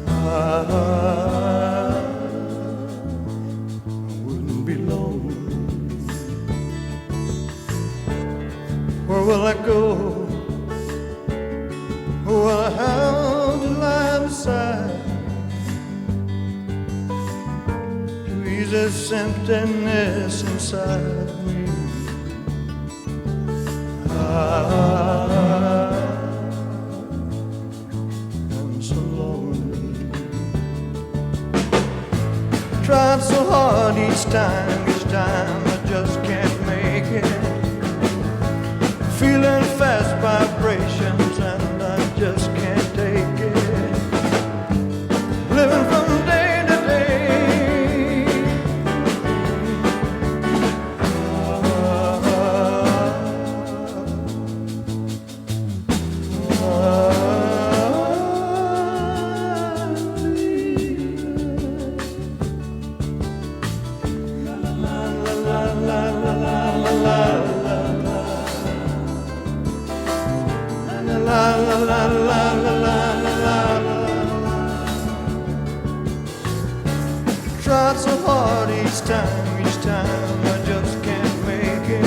I wouldn't be lonely. Where will I go? Who will I have to lie beside to ease this emptiness inside me? I'm so lonely. Tried so hard each time I just can't make it. Feeling fast vibrations and I just can't take it. Living from day to day. Tried so hard each time I just can't make it.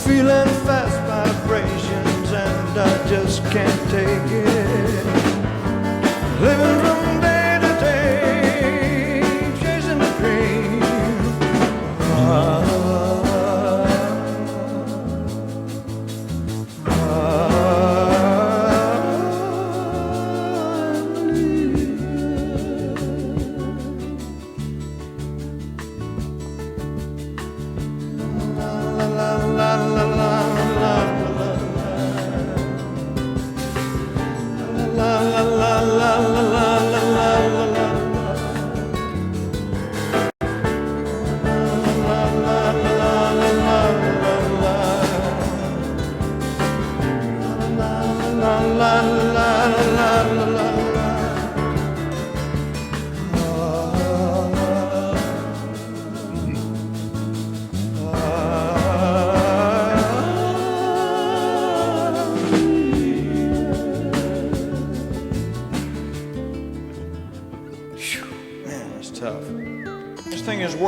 Feeling fast vibrations and I just can't take it. Living from day to day, chasing a dream.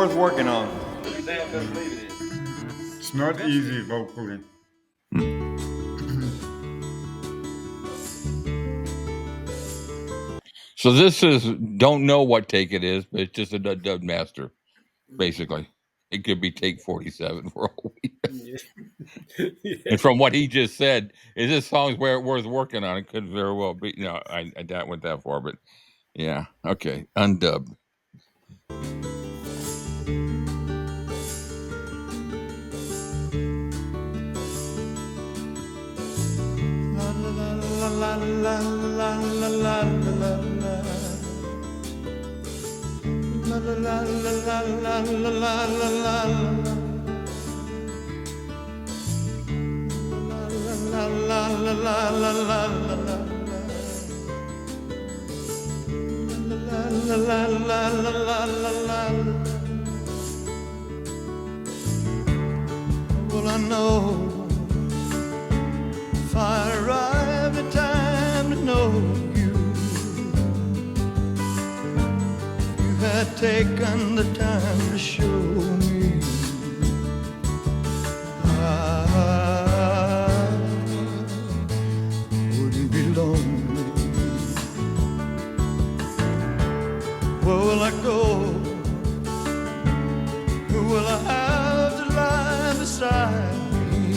worth working on. It's not easy vocally. So this is don't know what take it is, but it's just a dub master, basically. It could be take 47 for all we know. And from what he just said, is this song's worth working on? It could very well be. No, I that went that far, but yeah, okay, undubbed. Well, I know if I arrive at time to know you, you had taken the time to show me I wouldn't be lonely. Where will I go? Who will I have to lie beside me?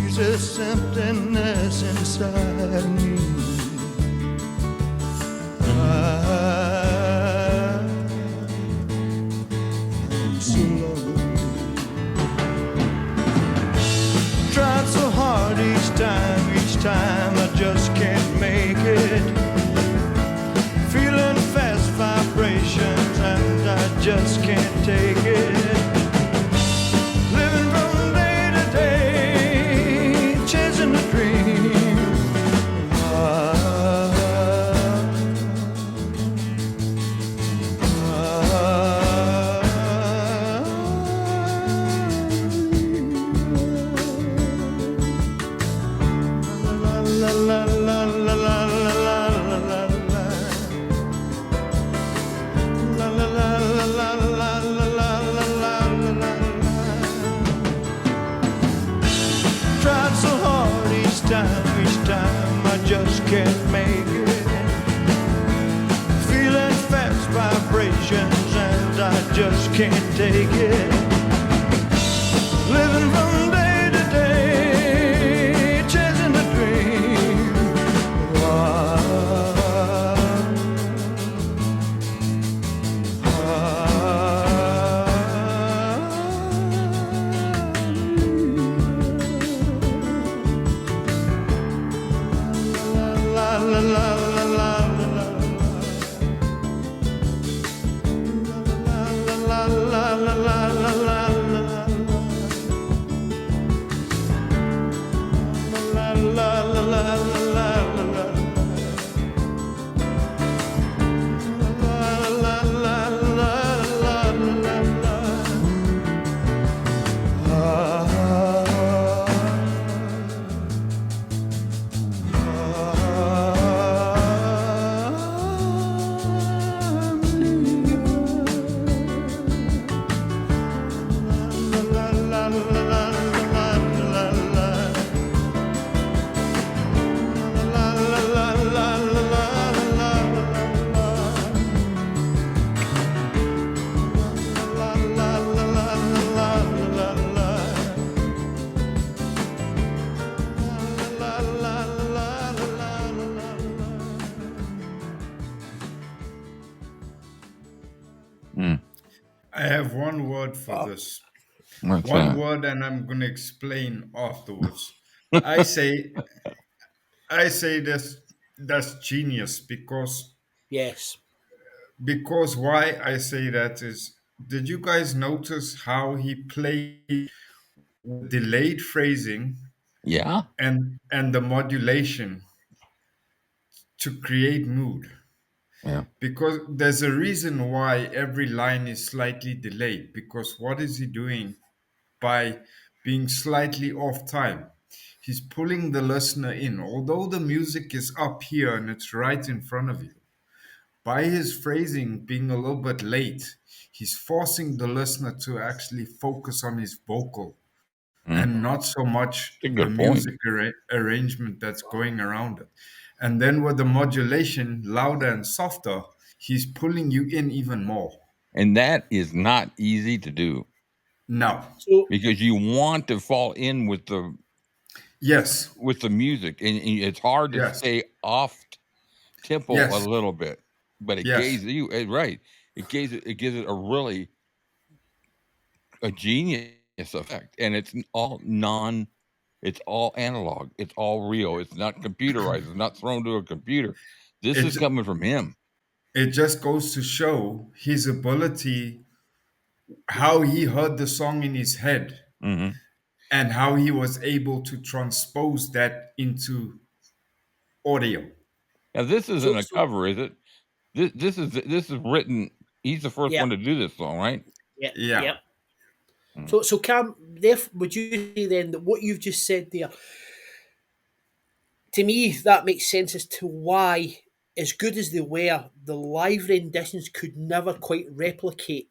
Ease this emptiness inside me. I'm so lonely. Tried so hard each time I just can't make it. Feeling fast vibrations and I just can't take it. Living from day to day, chasing a dream. La la la la la la la la la. La la la la la la la la la la. Tried so hard each time I just can't make it. Feeling fast vibrations and I just can't take it. Living from day to day, chasing a dream. La la la la la la. La la la la la la la. La la la la la la. La la la la la la. I have one word for this. What's One that? word, and I'm gonna explain afterwards. I say, I say that's genius Yes. because why I say that is, did you guys notice how he played with delayed phrasing Yeah, and the modulation to create mood? yeah, Because there's a reason why every line is slightly delayed. Because what is he doing by being slightly off time? He's pulling the listener in. Although the music is up here and it's right in front of you, by his phrasing being a little bit late, he's forcing the listener to actually focus on his vocal and not so much That's a the good point. music arrangement that's going around it. And then with the modulation, louder and softer, he's pulling you in even more. And that is not easy to do No. So because you want to fall in with the Yes. music, and it's hard to Yes. stay off tempo Yes. a little bit. But it Yes. gives you right. It gives it a really a genius effect, and it's all it's all analog. It's all real. It's not computerized. It's not thrown to a computer. This is It, coming from him. it just goes to show his ability, how he heard the song in his head Mm-hmm. and how he was able to transpose that into audio. Now this isn't a so cover, is it? This is written. He's the first yeah, one to do this song, right? yeah, Yeah. yeah. Mm. So Cam, would you say then that what you've just said there, to me, that makes sense as to why, as good as they were, the live renditions could never quite replicate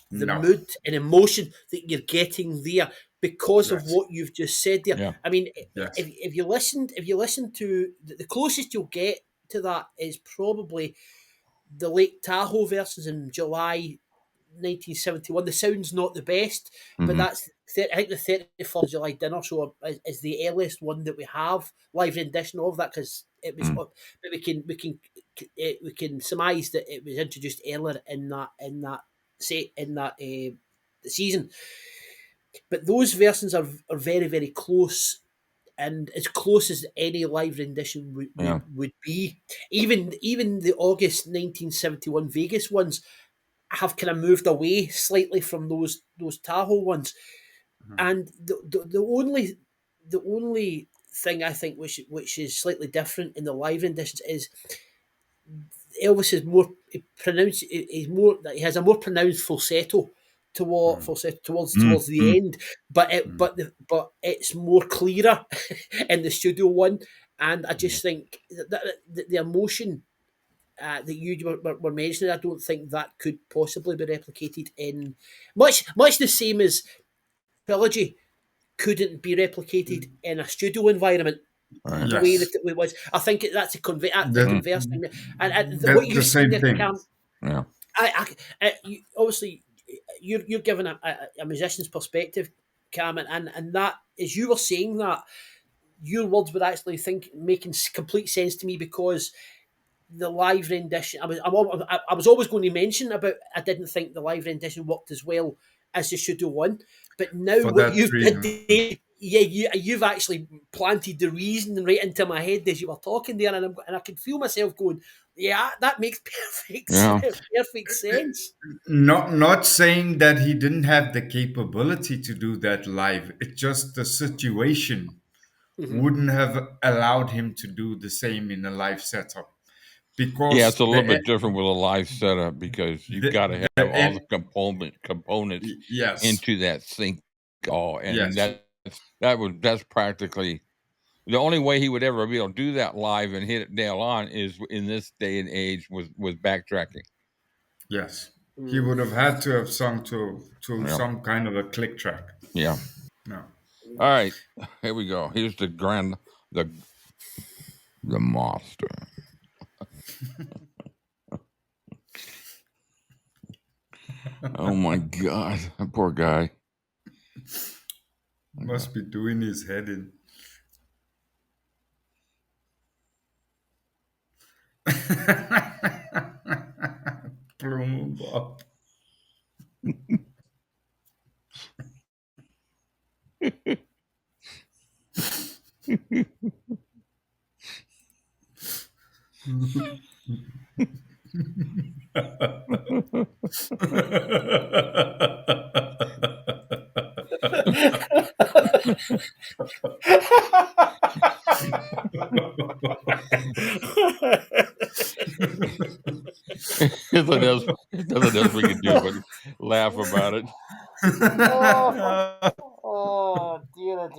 the No. mood and emotion that you're getting there because of Yes. what you've just said there. Yeah. I mean, Yes. if you listen to the closest you'll get to that is probably the Lake Tahoe versions in July 1971. The sound's not the best, but Mhm. that's I think the 31st of July dinner show is the earliest one that we have live rendition of that, because it was. Mm. But we can surmise that it was introduced earlier in that season. But those versions are very, very close, and as close as any live rendition Yeah. would be. Even the August 1971 Vegas ones have kind of moved away slightly from those Tahoe ones. And the only thing I think which is slightly different in the live renditions is Elvis is more pronounced. He has a more pronounced falsetto towards the end, but it's more clearer in the studio one. And I just think that the emotion that you were mentioning, I don't think that could possibly be replicated in much the same as trilogy couldn't be replicated in a studio environment. Right. The way Yes. that it was, I think that's a That- converse thing. And That's what you're the same saying there, thing. Cam, Yeah. obviously you're giving a musician's perspective, Cam, and that, as you were saying that, your words were actually making complete sense to me, because the live rendition, I was always going to mention about, I didn't think the live rendition worked as well as the studio one, but now For what that you've reason. did, you've actually planted the reason right into my head as you were talking there, and I can feel myself going, yeah, that makes perfect sense. Not saying that he didn't have the capability to do that live. It's just the situation wouldn't have allowed him to do the same in a live setup. Because Yeah, it's a little bit different with a live setup, because you've got to have all the components yes. into that sync. And Yes. that's practically the only way he would ever be able to do that live and hit it nail on is in this day and age with backtracking. Yes. He would have had to have sung to Yeah. some kind of a click track. Yeah. No. All right, here we go. Here's the master. Oh my God, that poor guy. Must be doing his head in. Bloom Bob. Nothing else we can do but laugh about it. Oh dear.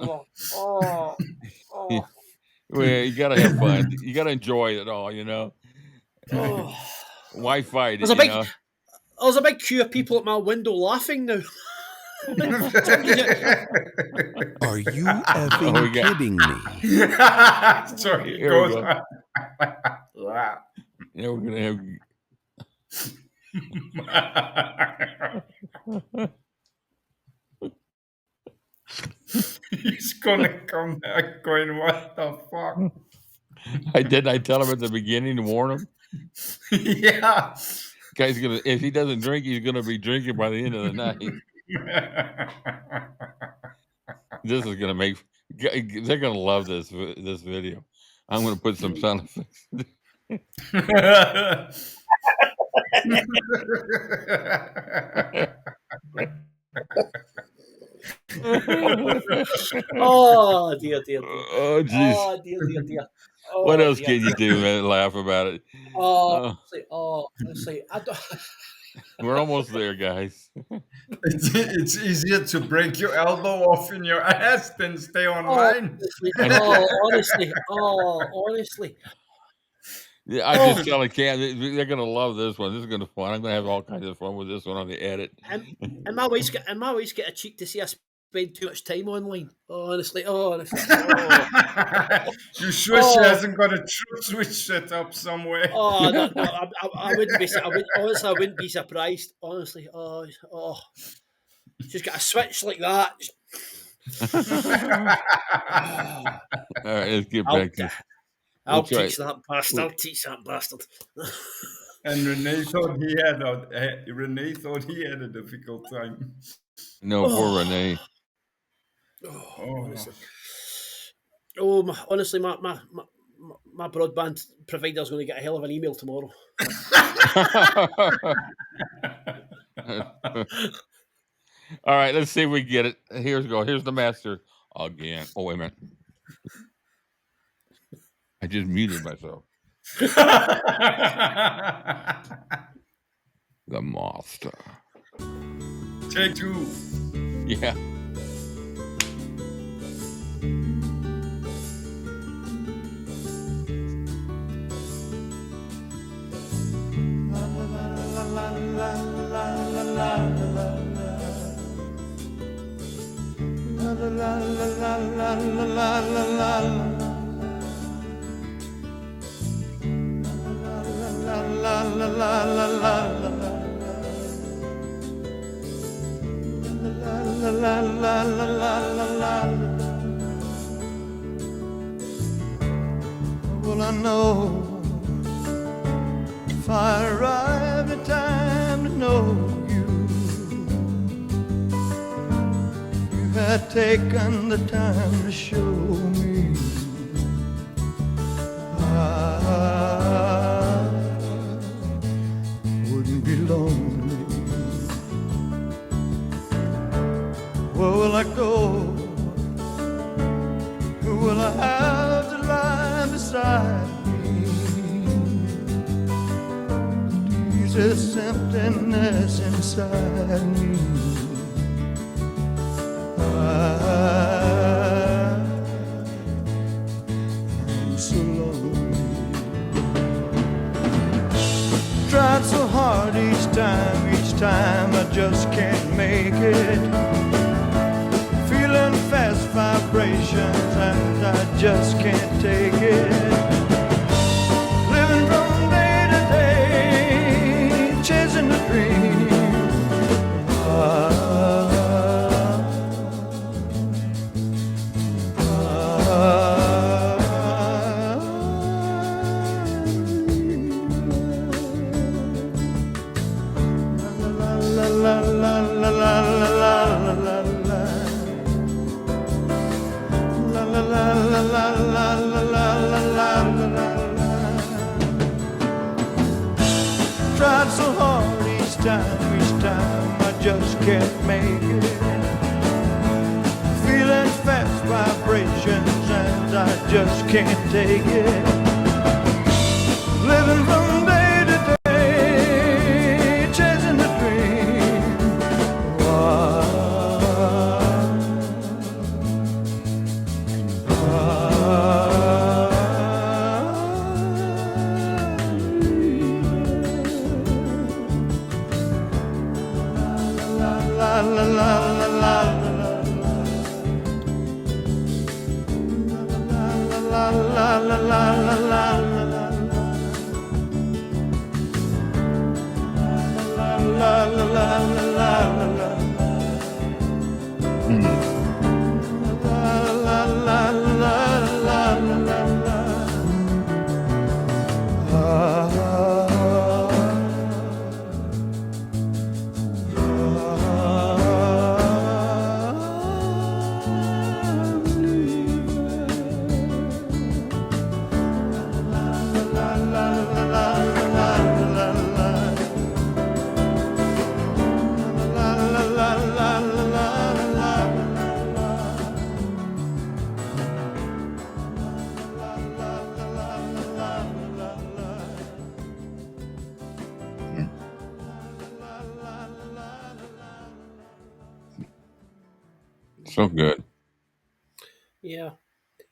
Oh. Well, you gotta have fun. You gotta enjoy it all, you know. Oh. Why fight There's it? there's a big queue of people at my window laughing now. Are you effing kidding me? Sorry, Here go we go. on. Yeah, we're gonna have. He's gonna come back going, what the fuck? I tell him at the beginning to warn him. Yeah. Guy's gonna, if he doesn't drink, he's gonna be drinking by the end of the night. This is gonna make. They're gonna love this video. I'm gonna put some sound effects. Oh dear. Oh jeez. Oh dear. Oh, What else dear. can you do, man? Laugh about it. Honestly, I don't. We're almost there, guys. It's easier to break your elbow off in your ass than stay online. Honestly. Yeah, I just tell a cat they're gonna love this one. This is gonna be fun. I'm gonna have all kinds of fun with this one on the edit. And my wife's got a cheek to see I spend too much time online. Honestly. You sure she hasn't got a trip switch set up somewhere? Oh no, I wouldn't be. I wouldn't be surprised. Honestly. Oh, she's got a switch like that. All right, let's get back to. I'll teach that bastard. And Renee thought he had a difficult time. No, poor Renee. Honestly, my broadband provider's going to get a hell of an email tomorrow. All right, let's see if we get it. Here's the master again. Oh, wait a minute. I just muted myself. The master. Take two. Yeah. Well, I know if I arrive in time to know you, you had taken the time to show me I wouldn't be lonely. Where will I go? Who will I have to lie beside me? Ease this emptiness inside me. I'm so lonely. Tried so hard each time I just can't make it. Feeling fast vibrations and I just can't take it. Living from day to day, chasing the dream. Tried so hard each time I just can't make it. Feeling fast vibrations and I just can't take it. Living from day to day, chasing the dream. la la la la la la la la la la So good. Yeah.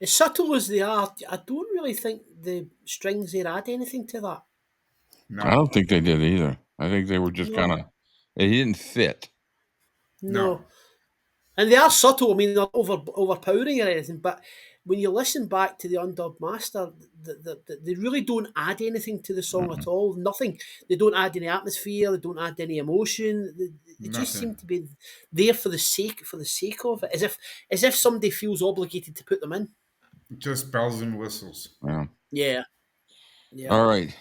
As subtle as they are, I don't really think the strings there add anything to that. I don't think they did either. I think they were just No. kind of, it didn't fit. No. And they are subtle. I mean, they're not overpowering or anything, but when you listen back to the undubbed master, they really don't add anything to the song at all. Nothing. They don't add any atmosphere. They don't add any emotion. They just seem to be there for the sake of it, as if somebody feels obligated to put them in. Just bells and whistles. Yeah. Yeah. All right.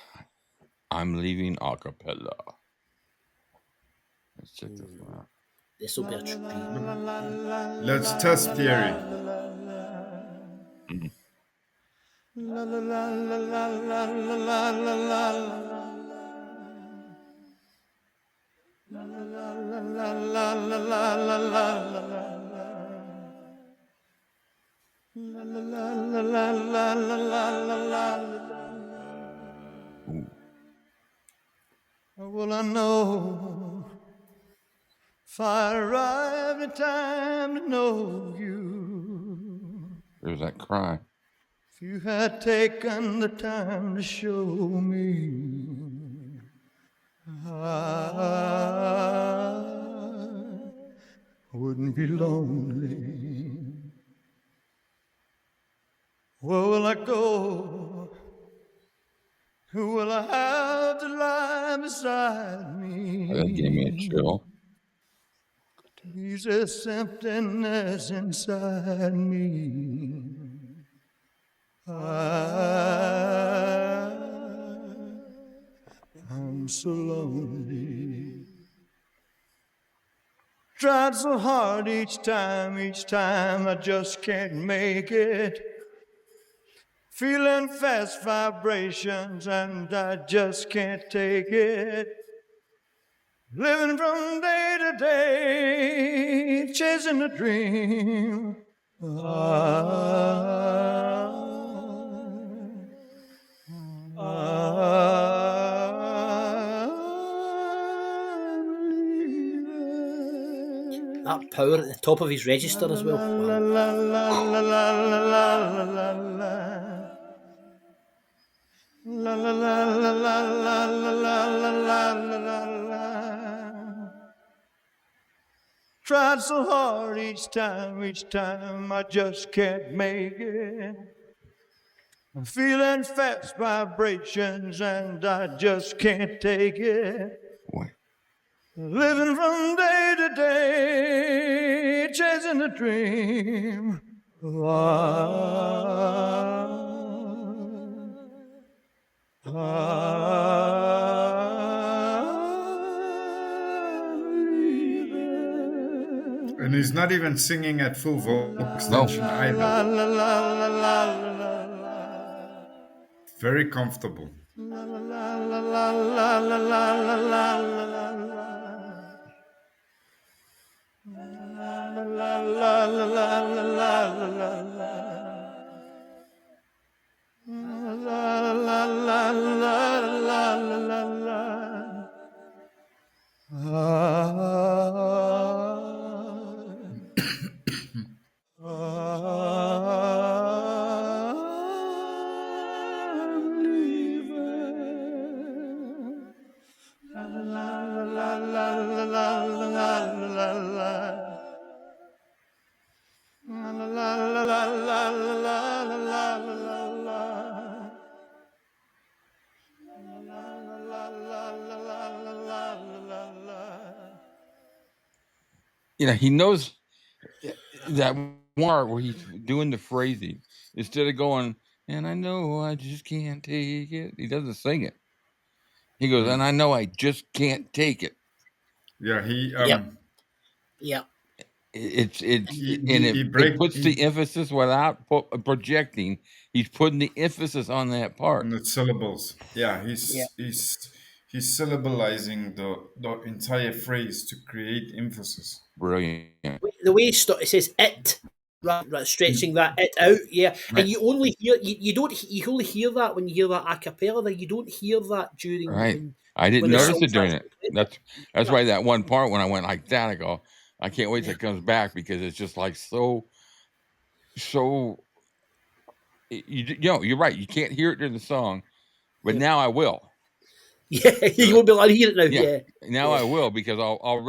I'm leaving a cappella. Let's check this one out. This will be a treat. Let's test theory. Well, I know if I arrived in time to know you, There's that cry. if you had taken the time to show me, I wouldn't be lonely. Where will I go? Who will I have to lie beside me? That gave me a chill. To ease this emptiness inside me. I'm so lonely. Tried so hard each time I just can't make it. Feeling fast vibrations and I just can't take it. Living from day to day, chasing a dream. That power at the top of his register as well. Tried so hard each time I just can't make it. I'm feeling fast vibrations and I just can't take it. Boy. Living from day to day, chasing a dream. And he's not even singing at full vocal extension either. Very comfortable. he knows that part where he's doing the phrasing instead of going, and I know I just can't take it. He doesn't sing it. He goes, and I know I just can't take it. Yeah, he Yeah. It puts the emphasis without projecting. He's putting the emphasis on that part. on the syllables. Yeah, he's syllabalizing the entire phrase to create emphasis. Brilliant. The way it says it, right, stretching that it out, yeah. And you only hear you only hear that when you hear that a cappella. That you don't hear that during. Right. When, I didn't when the notice it song's during actually it. played. That's why that one part when I went like that, I go, I can't wait till it comes back because it's just like so. You're right. You can't hear it during the song, but now I will. Yeah, you won't be able to hear it now. Yeah. Now I will because I'll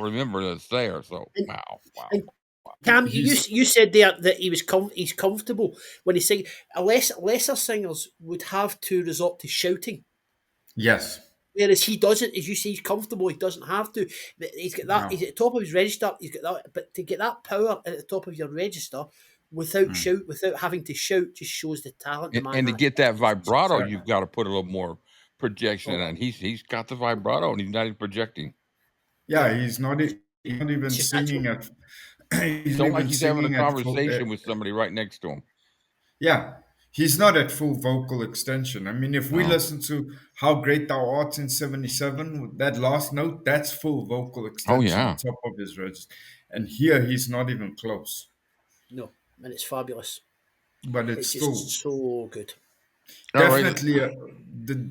remember that it's there. So wow. And Cam, you said there that he's comfortable when he's singing. Lesser singers would have to resort to shouting. Yes. Whereas he doesn't, as you say, he's comfortable. He doesn't have to. But he's got that. No. He's at the top of his register. He's got that. But to get that power at the top of your register without without having to shout, just shows the talent. The man And to has. get that vibrato, you've got to put a little more projection in. And he's got the vibrato, and he's not even projecting. Yeah, he's not even singing at. He's not like he's having a conversation with somebody right next to him. Yeah, he's not at full vocal extension. I mean, if we listen to "How Great Thou Art" in '77, that last note, that's full vocal extension on top of his register. And here, he's not even close. No, and it's fabulous. But it's just still so good. Definitely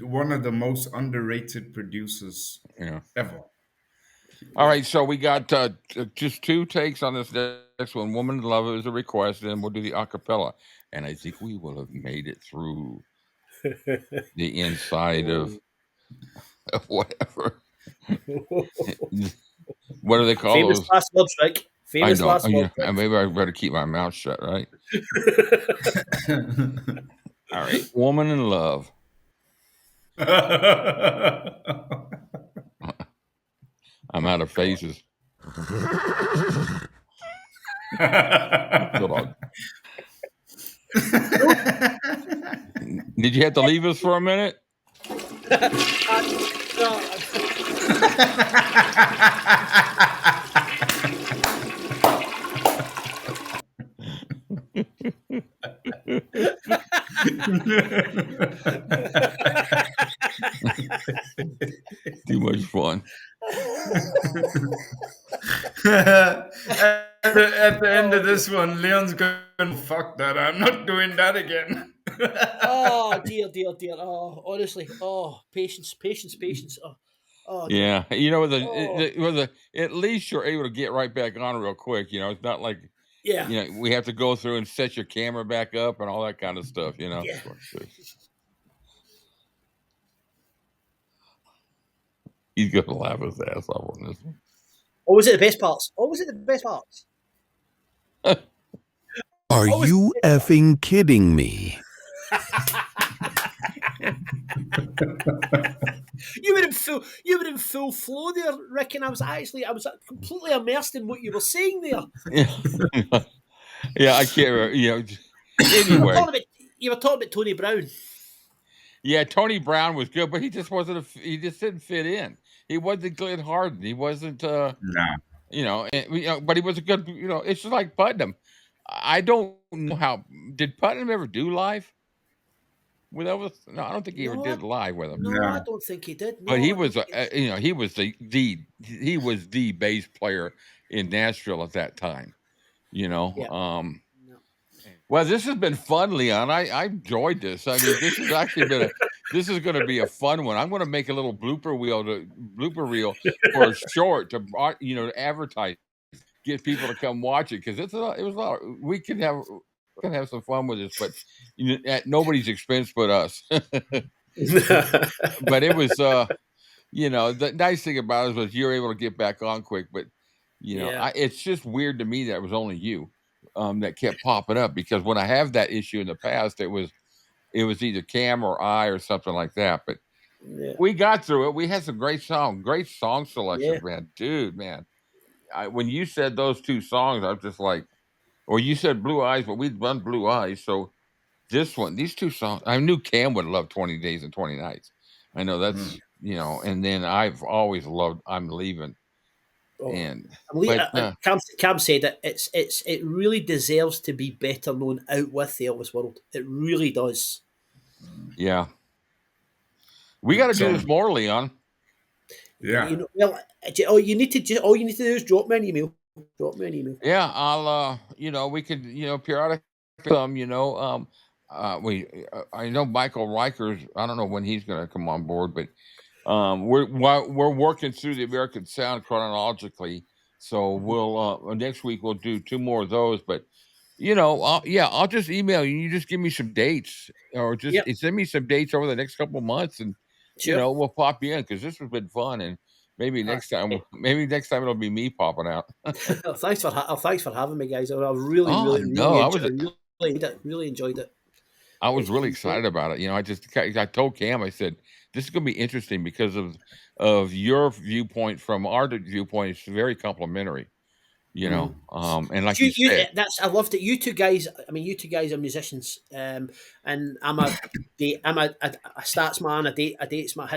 one of the most underrated producers ever. All right, so we got just 2 takes on this next one. Woman in Love is a request, and we'll do the a cappella. And I think we will have made it through the inside of whatever. What do they call Famous those? last words, Rick. Famous last words. Maybe I better keep my mouth shut, right? All right, Woman in Love. I'm out of phases. Did you have to leave us for a minute? Too much fun. At the end of this one, Leon's going, fuck that, I'm not doing that again. Oh, dear. Oh, honestly. Oh, patience. Oh, yeah. At least you're able to get right back on real quick. It's not like, we have to go through and set your camera back up and all that kind of stuff, Yeah. He's going to laugh his ass off on this one. Or was it the best parts? Are you effing kidding me? You were in full flow there, Rick, and I was completely immersed in what you were saying there. Yeah, I can't remember. Anyway, you were talking about Tony Brown. Yeah, Tony Brown was good, but he just wasn't. He just didn't fit in. He wasn't Glenn Harden. He wasn't. But he was a good. It's just like Putnam. I don't know how did Putnam ever do live with Elvis? No, I don't think he ever did live with him. No, I don't think he did. No, but he was, he was the bass player in Nashville at that time. Well, this has been fun, Leon. I enjoyed this. I mean, this has actually this is going to be a fun one. I'm going to make a little blooper reel for a short to advertise, get people to come watch it because it was a lot. We can have some fun with this, but at nobody's expense but us. But it was, the nice thing about it was you're able to get back on quick. But it's just weird to me that it was only you. That kept popping up because when I have that issue in the past, it was either Cam or I or something like that. But Yeah. We got through it. We had some great song selections, Yeah. man. Dude, man. When you said those two songs, I was just like, well, you said Blue Eyes, but we'd done Blue Eyes. So these two songs, I knew Cam would love 20 Days and 20 Nights. I know that's, and then I've always loved I'm Leaving. Oh, And, Cam, but, Cam said it. It really deserves to be better known out with the Elvis world. It really does. yeah. We got to do this more, Leon. Yeah. You know, well, all you need to do is drop me an email. Drop me an email. Yeah, I'll we could, periodically I know Michael Reicher's, I don't know when he's going to come on board, but we're working through the American Sound chronologically. So we'll next week we'll do 2 more of those, but I'll just email you. You just give me some dates or just Yep. send me some dates over the next couple of months and Sure. we'll pop you in because this has been fun and maybe next time it'll be me popping out. Thanks for having me, guys. I really, Oh, really, no, really enjoyed it. I was It's really been excited about it. I told Cam, I said, this is going to be interesting because of your viewpoint from our viewpoint. It's very complimentary, and like you said, I loved it. You two guys. I mean, you two guys are musicians, and I'm a stats man, a dates man,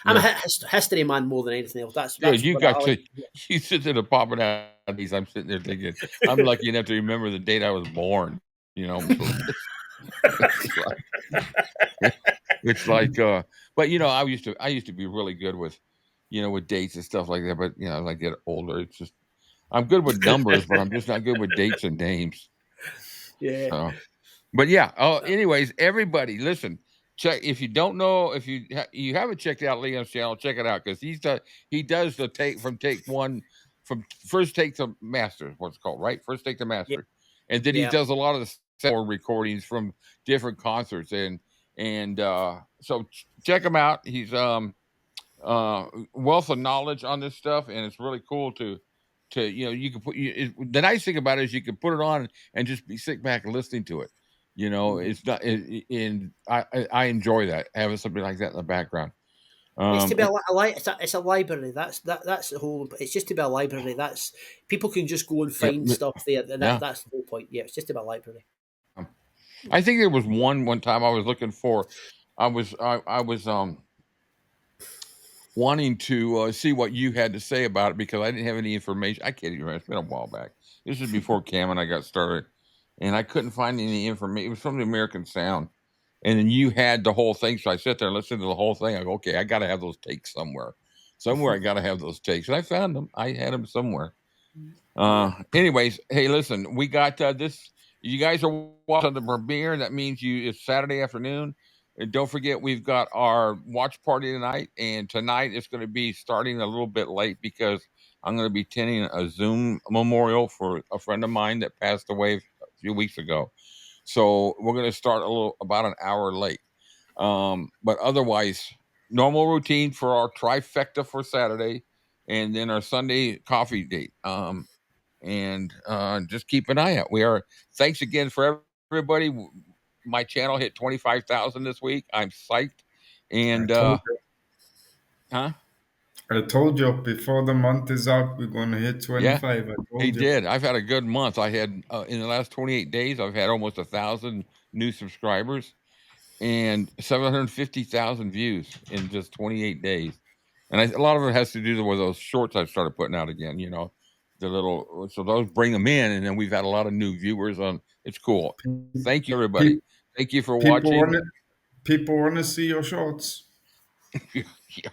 I'm a history man more than anything else. That's dude, you what I got like. you sitting there popping out these. I'm sitting there thinking, I'm lucky enough to remember the date I was born. It's like, but I used to be really good with, with dates and stuff like that. But as I get older, it's just I'm good with numbers, but I'm just not good with dates and names. Yeah. So, but yeah. Oh, anyways, everybody, listen. Check if you don't know if you haven't checked out Leon's channel, check it out because he does the take from take one from first take to master. What's it called, right? First take to master, and then he Yeah. does a lot of the sound recordings from different concerts and so check him out. He's wealth of knowledge on this stuff, and it's really cool to you can put the nice thing about it is you can put it on and just be sit back and listening to it. It's not in I enjoy that having something like that in the background. It's to be it's a library. That's the whole. It's just to be a library. That's people can just go and find stuff there. And that's the whole point. Yeah, it's just to be a library. I think there was one time I was looking for. I was wanting to see what you had to say about it because I didn't have any information. I can't even remember. It's been a while back. This is before Cam and I got started, and I couldn't find any information. It was from the American Sound, and then you had the whole thing. So I sat there and listened to the whole thing. I go, okay, I got to have those takes somewhere. I got to have those takes, and I found them. I had them somewhere. Anyways, hey, listen, we got this. You guys are watching the premiere. That means it's Saturday afternoon. And don't forget, we've got our watch party tonight. And tonight it's going to be starting a little bit late because I'm going to be attending a Zoom memorial for a friend of mine that passed away a few weeks ago. So we're going to start about an hour late. But otherwise, normal routine for our trifecta for Saturday and then our Sunday coffee date. And just keep an eye out. Thanks again for everybody. My channel hit 25,000 this week. I'm psyched. And I told you before the month is out, we're going to hit 25. He did. I've had a good month. I had in the last 28 days, I've had almost 1,000 new subscribers and 750,000 views in just 28 days. And a lot of it has to do with those shorts I've started putting out again. So those bring them in, and then we've had a lot of new viewers on. It's cool. Thank you, everybody. Thank you for watching. People want to see your shorts. Yeah.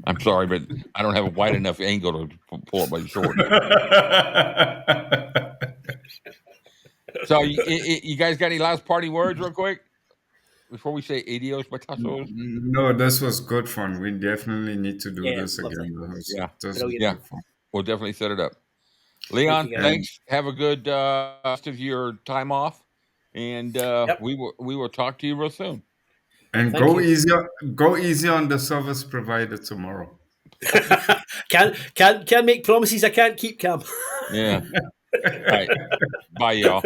I'm sorry, but I don't have a wide enough angle to pull up my short. So you guys got any last party words real quick? Before we say adios, patazos? No, this was good fun. We definitely need to do this again. Yeah. We'll definitely set it up. Leon, thanks. Have a good rest of your time off, and we will talk to you real soon. And go easy on the service provider tomorrow. Can't make promises I can't keep, Cam. Yeah. All right. Bye, y'all.